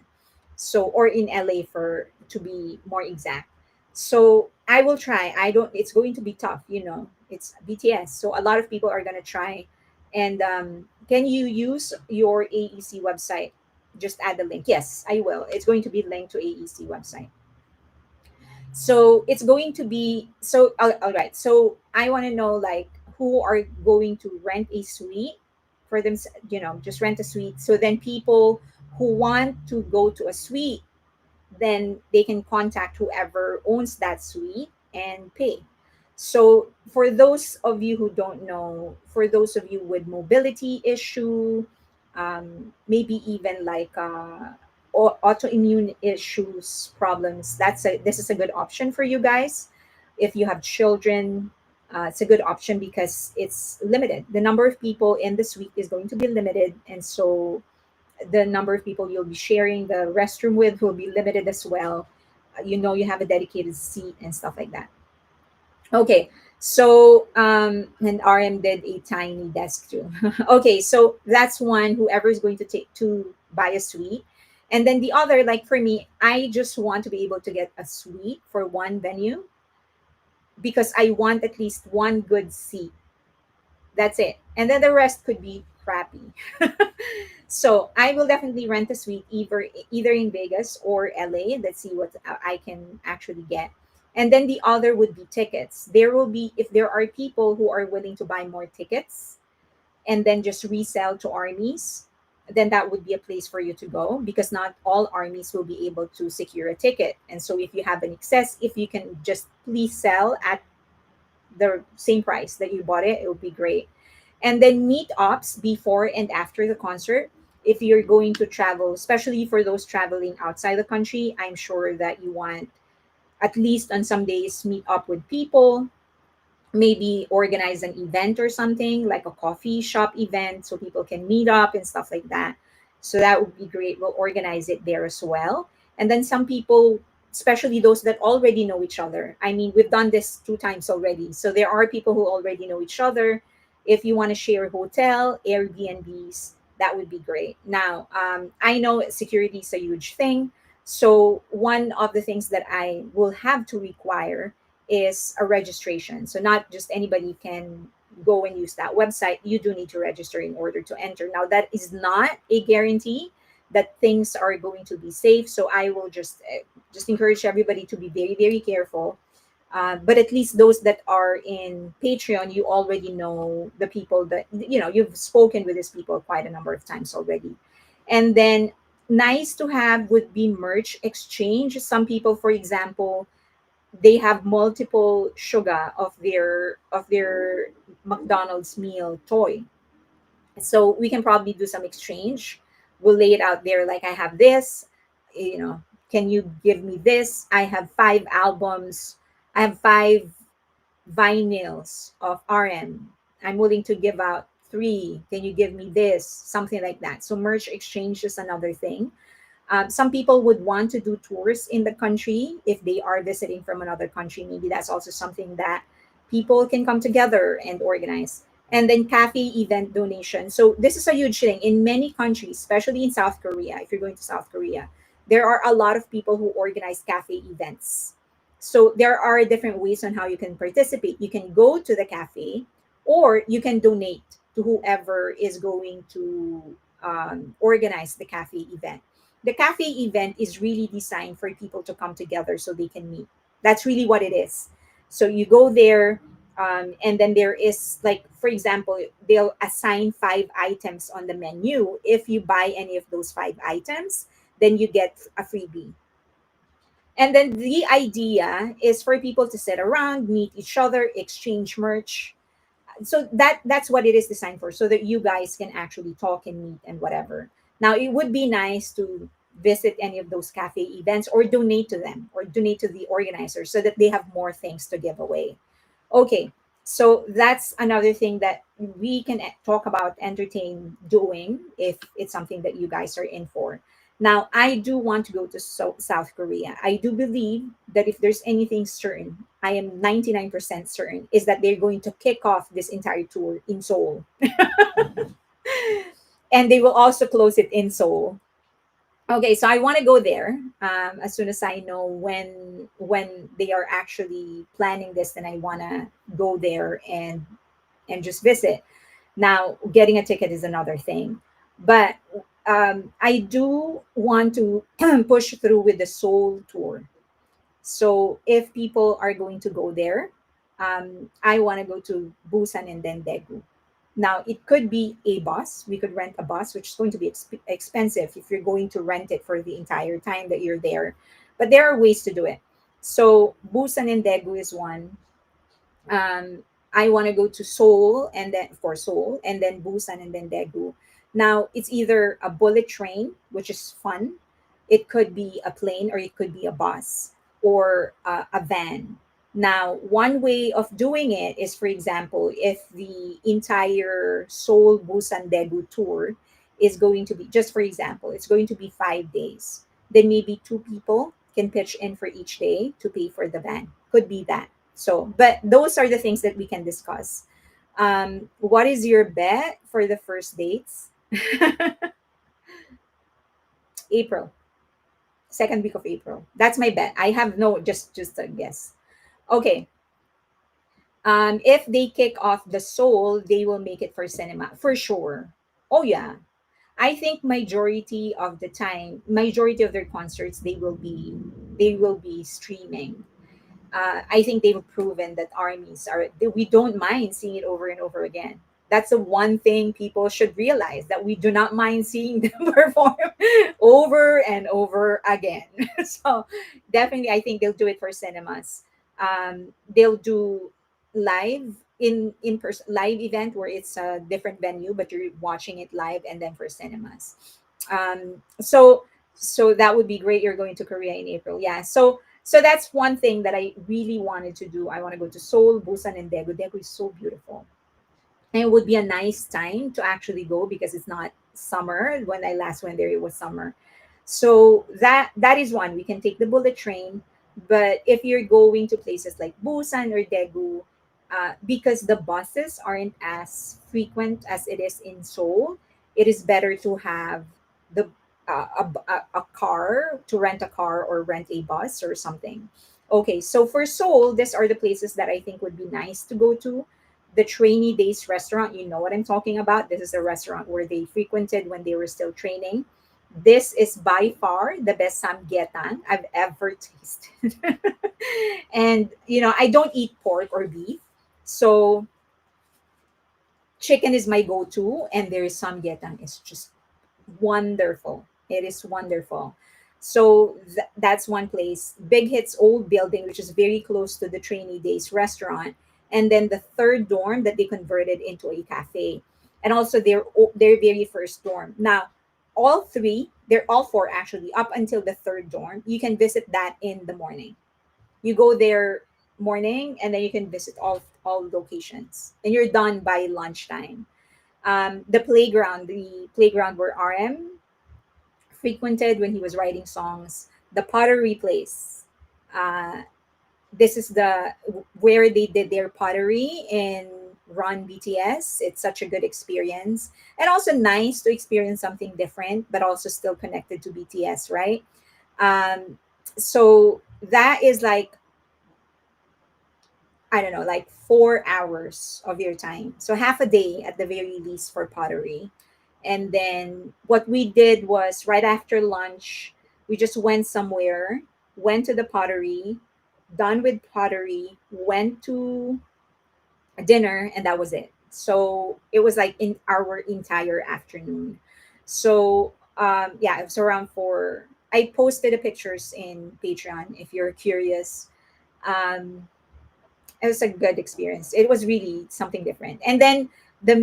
So, or in LA, for to be more exact. So I will try. I don't It's going to be tough, it's BTS, so a lot of people are going to try. And can you use your AEC website? Just add the link. Yes, I will. It's going to be linked to AEC website. So it's going to be so all right. So I want to know, like, who are going to rent a suite for them, just rent a suite. So then people who want to go to a suite, then they can contact whoever owns that suite and pay. So for those of you who don't know, for those of you with mobility issue, maybe even like autoimmune issues, problems, this is a good option for you guys. If you have children, it's a good option because it's limited. The number of people in the suite is going to be limited, and so the number of people you'll be sharing the restroom with will be limited as well. You have a dedicated seat and stuff like that. Okay, so and RM did a tiny desk too. Okay, so that's one. Whoever is going to take to buy a suite, and then the other, like for me, I just want to be able to get a suite for one venue because I want at least one good seat. That's it. And then the rest could be crappy. So I will definitely rent a suite either in Vegas or LA. Let's see what I can actually get. And then the other would be tickets. There will be, if there are people who are willing to buy more tickets, and then just resell to armies, then that would be a place for you to go, because not all armies will be able to secure a ticket. And so if you have an excess, if you can just please sell at the same price that you bought it would be great. And then meetups before and after the concert. If you're going to travel, especially for those traveling outside the country, I'm sure that you want at least on some days meet up with people, maybe organize an event or something like a coffee shop event so people can meet up and stuff like that. So that would be great. We'll organize it there as well. And then some people, especially those that already know each other. I mean, we've done this 2 times already. So there are people who already know each other. If you want to share hotel, Airbnbs, that would be great. Now, I know security is a huge thing. So one of the things that I will have to require is a registration. So not just anybody can go and use that website. You do need to register in order to enter. Now that is not a guarantee that things are going to be safe. So I will just encourage everybody to be very very careful. But at least those that are in Patreon, you already know the people that you've spoken with these people quite a number of times already. And then nice to have would be merch exchange. Some people, for example, they have multiple sugar of their McDonald's meal toy. So we can probably do some exchange. We'll lay it out there like, I have this, you know, can you give me this? I have 5 albums. I have 5 vinyls of RM. I'm willing to give out 3. Can you give me this? Something like that. So merch exchange is another thing. Some people would want to do tours in the country if they are visiting from another country. Maybe that's also something that people can come together and organize. And then cafe event donation. So this is a huge thing in many countries, especially in South Korea. If you're going to South Korea, there are a lot of people who organize cafe events. So there are different ways on how you can participate. You can go to the cafe, or you can donate to whoever is going to organize the cafe event. The cafe event is really designed for people to come together so they can meet. That's really what it is. So you go there, and then there is, like, for example, they'll assign 5 items on the menu. If you buy any of those 5 items, then you get a freebie. And then the idea is for people to sit around, meet each other, exchange merch. So that's what it is designed for, so that you guys can actually talk and meet and whatever. Now it would be nice to visit any of those cafe events, or donate to them, or donate to the organizers, so that they have more things to give away. Okay, so that's another thing that we can talk about, entertain doing, if it's something that you guys are in for. Now, I do want to go to South Korea. I do believe that if there's anything certain, I am 99% certain, is that they're going to kick off this entire tour in Seoul. And they will also close it in Seoul. Okay, so I want to go there, as soon as I know when they are actually planning this. Then I want to go there and just visit. Now, getting a ticket is another thing, but I do want to push through with the Seoul tour. So if people are going to go there, I want to go to Busan and then Daegu. Now, it could be a bus. We could rent a bus, which is going to be expensive if you're going to rent it for the entire time that you're there. But there are ways to do it. So Busan and Daegu is one. I want to go to Seoul, and then for Seoul, and then Busan, and then Daegu. Now it's either a bullet train, which is fun. It could be a plane, or it could be a bus, or a van. Now, one way of doing it is, for example, if the entire Seoul Busan Daegu tour is going to be, just for example, it's going to be 5 days, then maybe 2 people can pitch in for each day to pay for the van. Could be that. So, but those are the things that we can discuss. What is your bet for the first dates? April, second week of April. That's my bet. I have no, just a guess. Okay. If they kick off the Soul, they will make it for cinema for sure. Oh yeah. I think majority of their concerts, they will be streaming. I think they've proven that armies are, we don't mind seeing it over and over again. That's the one thing people should realize, that we do not mind seeing them perform over and over again. So definitely, I think they'll do it for cinemas. They'll do live in person live event where it's a different venue, but you're watching it live, and then for cinemas. So that would be great. You're going to Korea in April, yeah. So that's one thing that I really wanted to do. I want to go to Seoul, Busan, and Daegu. Daegu is so beautiful, and it would be a nice time to actually go because it's not summer. When I last went there, it was summer. So that is one. We can take the bullet train, but if you're going to places like Busan or Daegu, because the buses aren't as frequent as it is in Seoul, it is better to have the a car, to rent a car or rent a bus or something. Okay, so for Seoul, these are the places that I think would be nice to go to. The Trainee Days restaurant, you know what I'm talking about. This is a restaurant where they frequented when they were still training. This is by far the best samgyetang I've ever tasted. And I don't eat pork or beef, so chicken is my go-to, and there is samgyetang. It's just wonderful. It is wonderful. So that's one place. Big Hit's old building, which is very close to the Trainee Days restaurant, and then the third dorm that they converted into a cafe, and also their very first dorm. Now, they're all four actually, up until the third dorm. You can visit that in the morning. You go there morning, and then you can visit all locations, and you're done by lunchtime. The playground where RM frequented when he was writing songs, the pottery place. Uh, this is the where they did their pottery in Run BTS. It's such a good experience, and also nice to experience something different, but also still connected to BTS, right? So that is like, I don't know, like 4 hours of your time. So half a day at the very least for pottery. And then what we did was right after lunch, we just went somewhere, went to the pottery, done with pottery, went to dinner, and that was it. So it was like in our entire afternoon. So yeah, it was around 4. I posted the pictures in Patreon if you're curious. Um, it was a good experience. It was really something different. And then the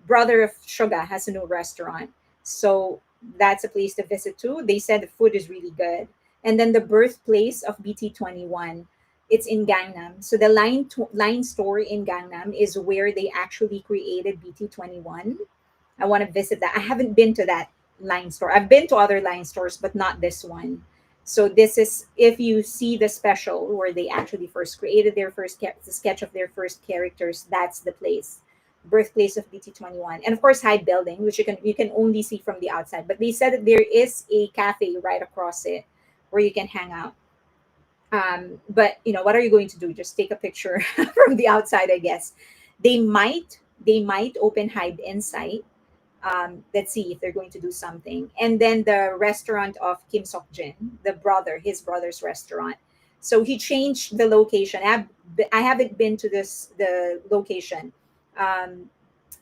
brother of Suga, has a new restaurant. So that's a place to visit too. They said the food is really good. And then the birthplace of BT21, it's in Gangnam. So the line store in Gangnam is where they actually created BT21. I want to visit that. I haven't been to that line store. I've been to other line stores, but not this one. So this is, if you see the special where they actually first created their the sketch of their first characters, that's the place, birthplace of BT21, and of course High Building, which you can only see from the outside. But they said that there is a cafe right across it where you can hang out. But what are you going to do? Just take a picture from the outside, I guess. They might open Hyde inside. Let's see if they're going to do something. And then the restaurant of Kim Sok Jin, his brother's restaurant. So he changed the location. I haven't been to the location. Um,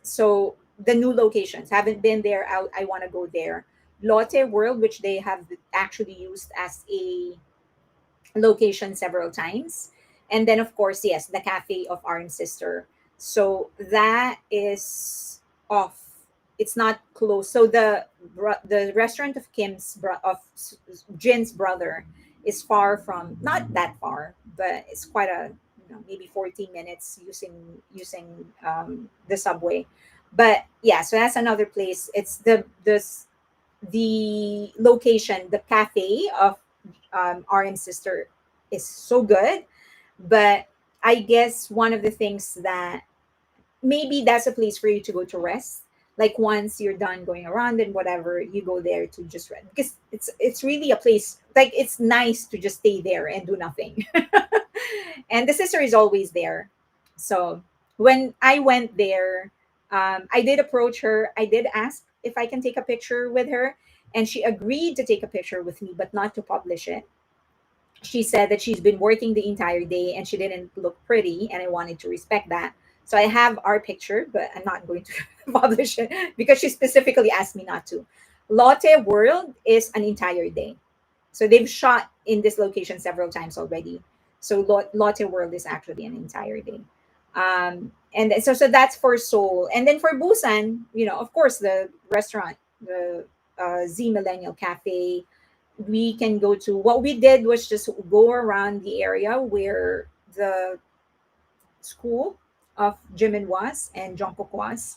so the new locations, haven't been there. I want to go there. Lotte World, which they have actually used as a location several times. And then, of course, yes, the cafe of Arm's sister. So that is off. It's not close. So the restaurant of Jin's brother is far from, not that far, but it's quite a, maybe 14 minutes using the subway. But yeah, so that's another place. It's the location, the cafe of RM's sister is so good. But I guess one of the things that maybe that's a place for you to go to rest. Like once you're done going around and whatever, you go there to just rest, because it's really a place, like it's nice to just stay there and do nothing. And the sister is always there. So when I went there, I did approach her. I did ask if I can take a picture with her, and she agreed to take a picture with me, but not to publish it. She said that she's been working the entire day and she didn't look pretty, and I wanted to respect that. So I have our picture, but I'm not going to publish it because she specifically asked me not to. Lotte World is an entire day. So they've shot in this location several times already. So Lotte World is actually an entire day. And so that's for Seoul. And then for Busan, of course, the restaurant, the Z Millennial Cafe, we can go to. What we did was just go around the area where the school of Jimin was and Jungkook was.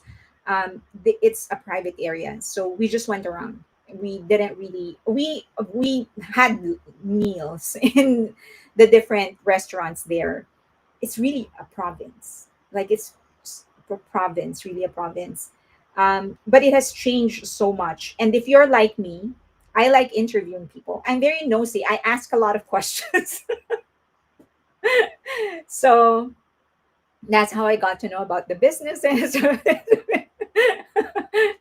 It's a private area, so we just went around. We didn't really we had meals in the different restaurants there. It's really a province, like it's a province, really a province. But it has changed so much. And if you're like me, I like interviewing people. I'm very nosy. I ask a lot of questions. So that's how I got to know about the businesses.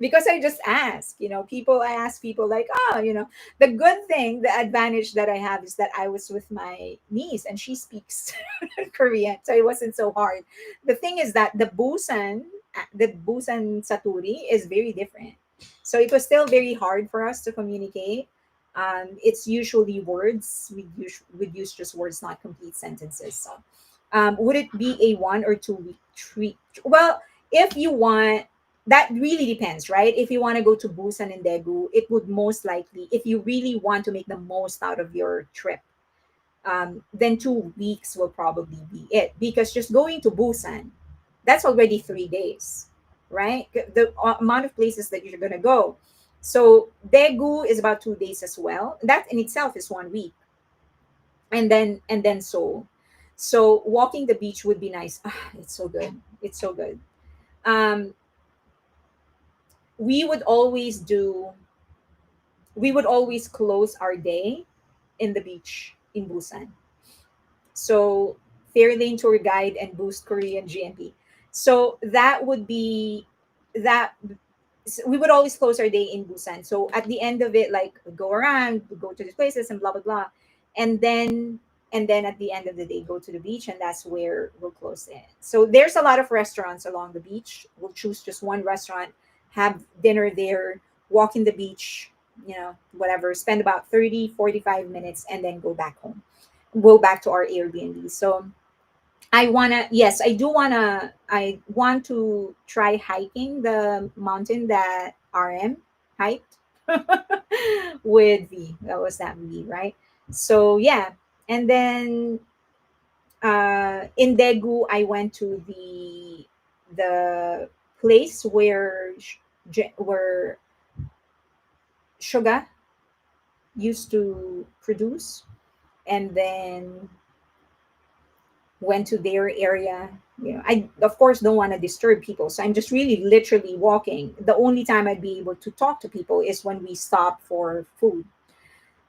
Because I just ask, people, I ask people like, the good thing, the advantage that I have is that I was with my niece and she speaks Korean. So it wasn't so hard. The thing is that the Busan Saturi is very different. So it was still very hard for us to communicate. It's usually words. We use just words, not complete sentences. So would it be a 1 or 2 week treat? Well, if you want, that really depends, right? If you want to go to Busan and Daegu, it would most likely, if you really want to make the most out of your trip, then 2 weeks will probably be it. Because just going to Busan, that's already 3 days, right? The amount of places that you're going to go. So Daegu is about 2 days as well. That in itself is 1 week, and then Seoul. So walking the beach would be nice. It's so good. It's so good. Um, we would always do. We would always close our day in the beach in Busan. So Fairlane tour guide and Boost Korean GNP. So that would be that. We would always close our day in Busan. So at the end of it, like go around, go to the places and blah blah blah, and then at the end of the day, go to the beach, and that's where we'll close it. So there's a lot of restaurants along the beach. We'll choose just one restaurant, have dinner there, walk in the beach, whatever, spend about 30-45 minutes, and then go back home. Go back to our Airbnb. So yes, I want to try hiking the mountain that RM hiked with V. That was that V, right? So yeah. And then in Daegu, I went to the place where Suga used to produce, and then went to their area. I of course don't want to disturb people, so I'm just really literally walking. The only time I'd be able to talk to people is when we stop for food.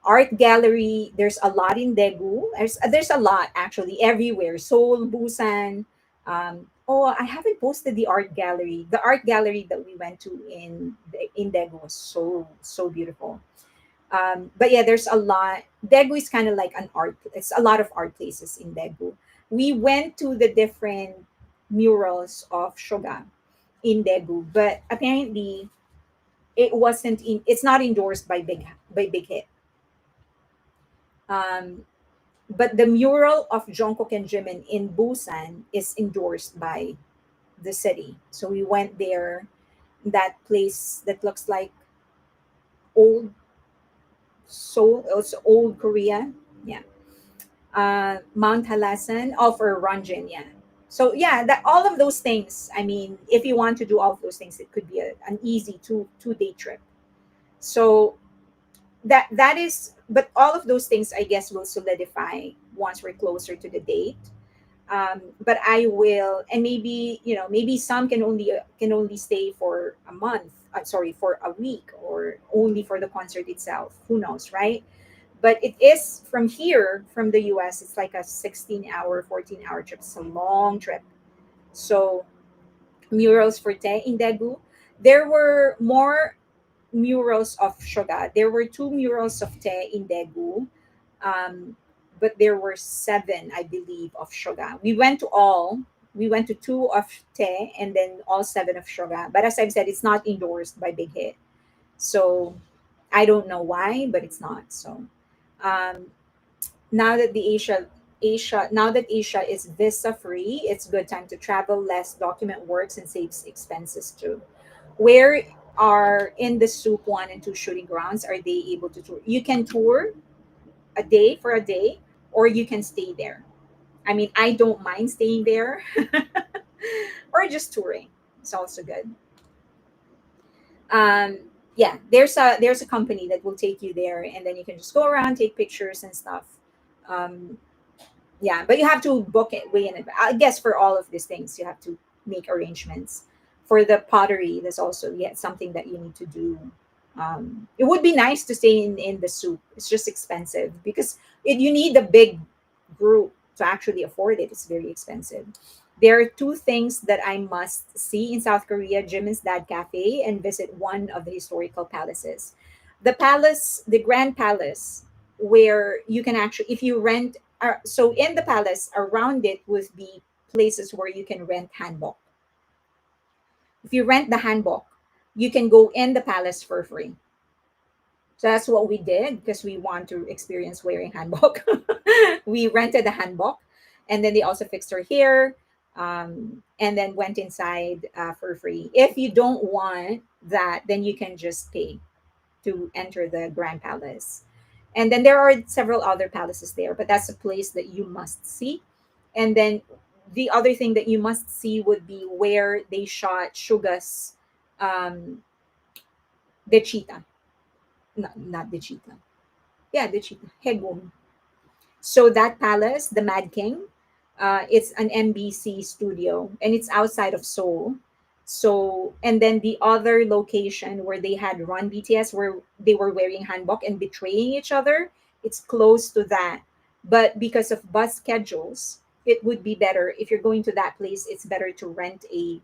Art gallery, there's a lot in Daegu. There's a lot actually everywhere. Seoul, Busan. Oh, I haven't posted the art gallery. The art gallery that we went to in Daegu was so beautiful. But yeah, there's a lot. Daegu is kind of like an art. It's a lot of art places in Daegu. We went to the different murals of Shoga in Daegu, but apparently it wasn't in. It's not endorsed by Big Hit. Um, but the mural of Jungkook and Jimin in Busan is endorsed by the city. So we went there. That place that looks like old Seoul, it's old Korea. Yeah. Mount Halasan, for Ranjin, yeah. So yeah, that all of those things. I mean, if you want to do all of those things, it could be an easy two day trip. So that is, but all of those things, I guess, will solidify once we're closer to the date. But I will, and maybe some can only stay for a month. Sorry, for a week, or only for the concert itself. Who knows, right? But it is from here, from the US, it's like a 16-hour, 14-hour trip. It's a long trip. So murals for Te in Daegu. There were more murals of Shoga. There were two murals of Te in Daegu. Um, but there were seven, I believe, of Shoga. We went to all. We went to two of Te and then all seven of Shoga. But as I've said, it's not endorsed by Big Hit. So I don't know why, but it's not. So um, now that the Asia is visa free, it's good time to travel. Less document works and saves expenses too. Where are in the Soup 1 and 2 shooting grounds are they able to tour? You can tour a day, or you can stay there. I mean, I don't mind staying there, or just touring. It's also good. Um, yeah, there's a company that will take you there, and then you can just go around, take pictures and stuff. Um, yeah, but you have to book it way in advance. I guess for all of these things, you have to make arrangements. For the pottery, there's also something that you need to do. It would be nice to stay in the soup. It's just expensive because you need a big group to actually afford it. It's very expensive. There are two things that I must see in South Korea: Jimin's Dad Cafe and visit one of the historical palaces. The Grand Palace, where you can actually, if you rent, so in the palace, around it would be places where you can rent hanbok. If you rent the hanbok, you can go in the palace for free. So that's what we did because we want to experience wearing hanbok. We rented the hanbok, and then they also fixed her hair, and then went inside for free. If you don't want that, then you can just pay to enter the Grand Palace. And then there are several other palaces there, but that's a place that you must see. And then the other thing that you must see would be where they shot Suga's, um, the cheetah. Not the cheetah. Yeah, the cheetah. Hegum. So that palace, the Mad King, it's an MBC studio and it's outside of Seoul. So, and then the other location where they had run BTS, where they were wearing hanbok and betraying each other, it's close to that. But because of bus schedules, it would be better if you're going to that place. It's better to rent a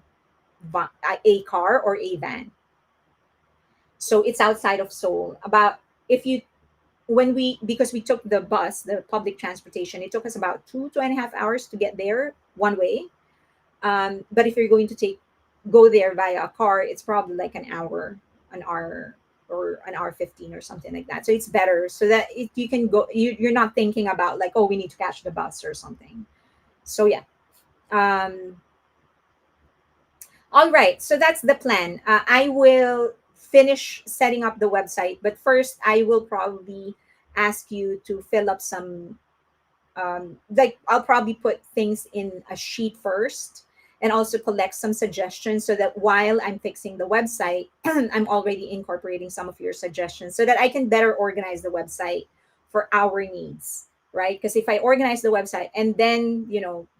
car or a van. So it's outside of Seoul. About if you when we because we took the bus, the public transportation, it took us about 2.5 hours to get there one way. But if you're going to go there via a car, it's probably like an hour or an hour 15 or something like that. So it's better so that you can go. You're not thinking about like, oh, we need to catch the bus or something. So yeah. Um, all right. So that's the plan. I will finish setting up the website, but first I will probably ask you to fill up some, like I'll probably put things in a sheet first and also collect some suggestions so that while I'm fixing the website, I'm already incorporating some of your suggestions so that I can better organize the website for our needs, right? Because if I organize the website and then,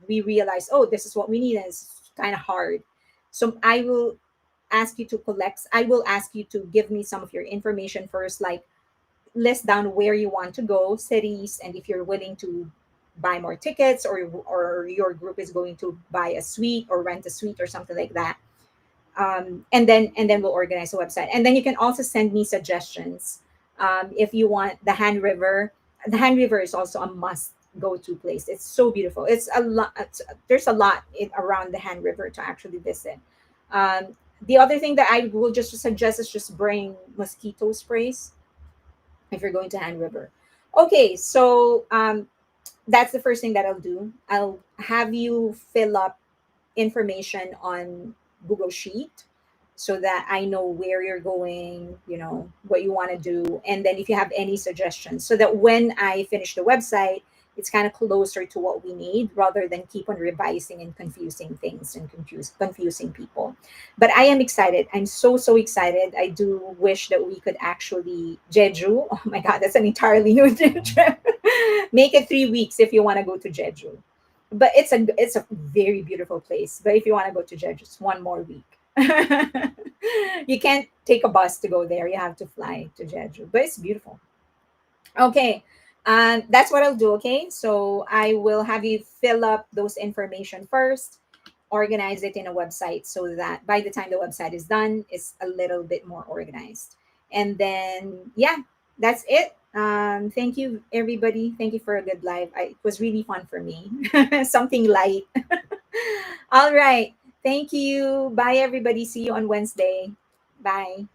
we realize, oh, this is what we need, and it's kind of hard. So I will ask you to give me some of your information first, like list down where you want to go, cities, and if you're willing to buy more tickets, or your group is going to buy a suite or rent a suite or something like that. And then we'll organize a website, and then you can also send me suggestions. If you want the Han River is also a must go to place. It's so beautiful. It's a lot. There's a lot around the Han River to actually visit. The other thing that I will just suggest is just bring mosquito sprays if you're going to Han River. Okay, so that's the first thing that I'll do. I'll have you fill up information on Google Sheet so that I know where you're going, what you want to do, and then if you have any suggestions, so that when I finish the website, it's kind of closer to what we need rather than keep on revising and confusing things and confusing people. But I am excited. I'm so so excited. I do wish that we could actually Jeju. Oh my god, that's an entirely new trip. Make it 3 weeks if you want to go to Jeju, but it's a very beautiful place. But if you want to go to Jeju, it's one more week. You can't take a bus to go there. You have to fly to Jeju, but it's beautiful. Okay, that's what I'll do. Okay, so I will have you fill up those information first, organize it in a website so that by the time the website is done, it's a little bit more organized. And then, yeah, that's it. Thank you, everybody. Thank you for a good live. It was really fun for me. Something light. All right. Thank you. Bye, everybody. See you on Wednesday. Bye.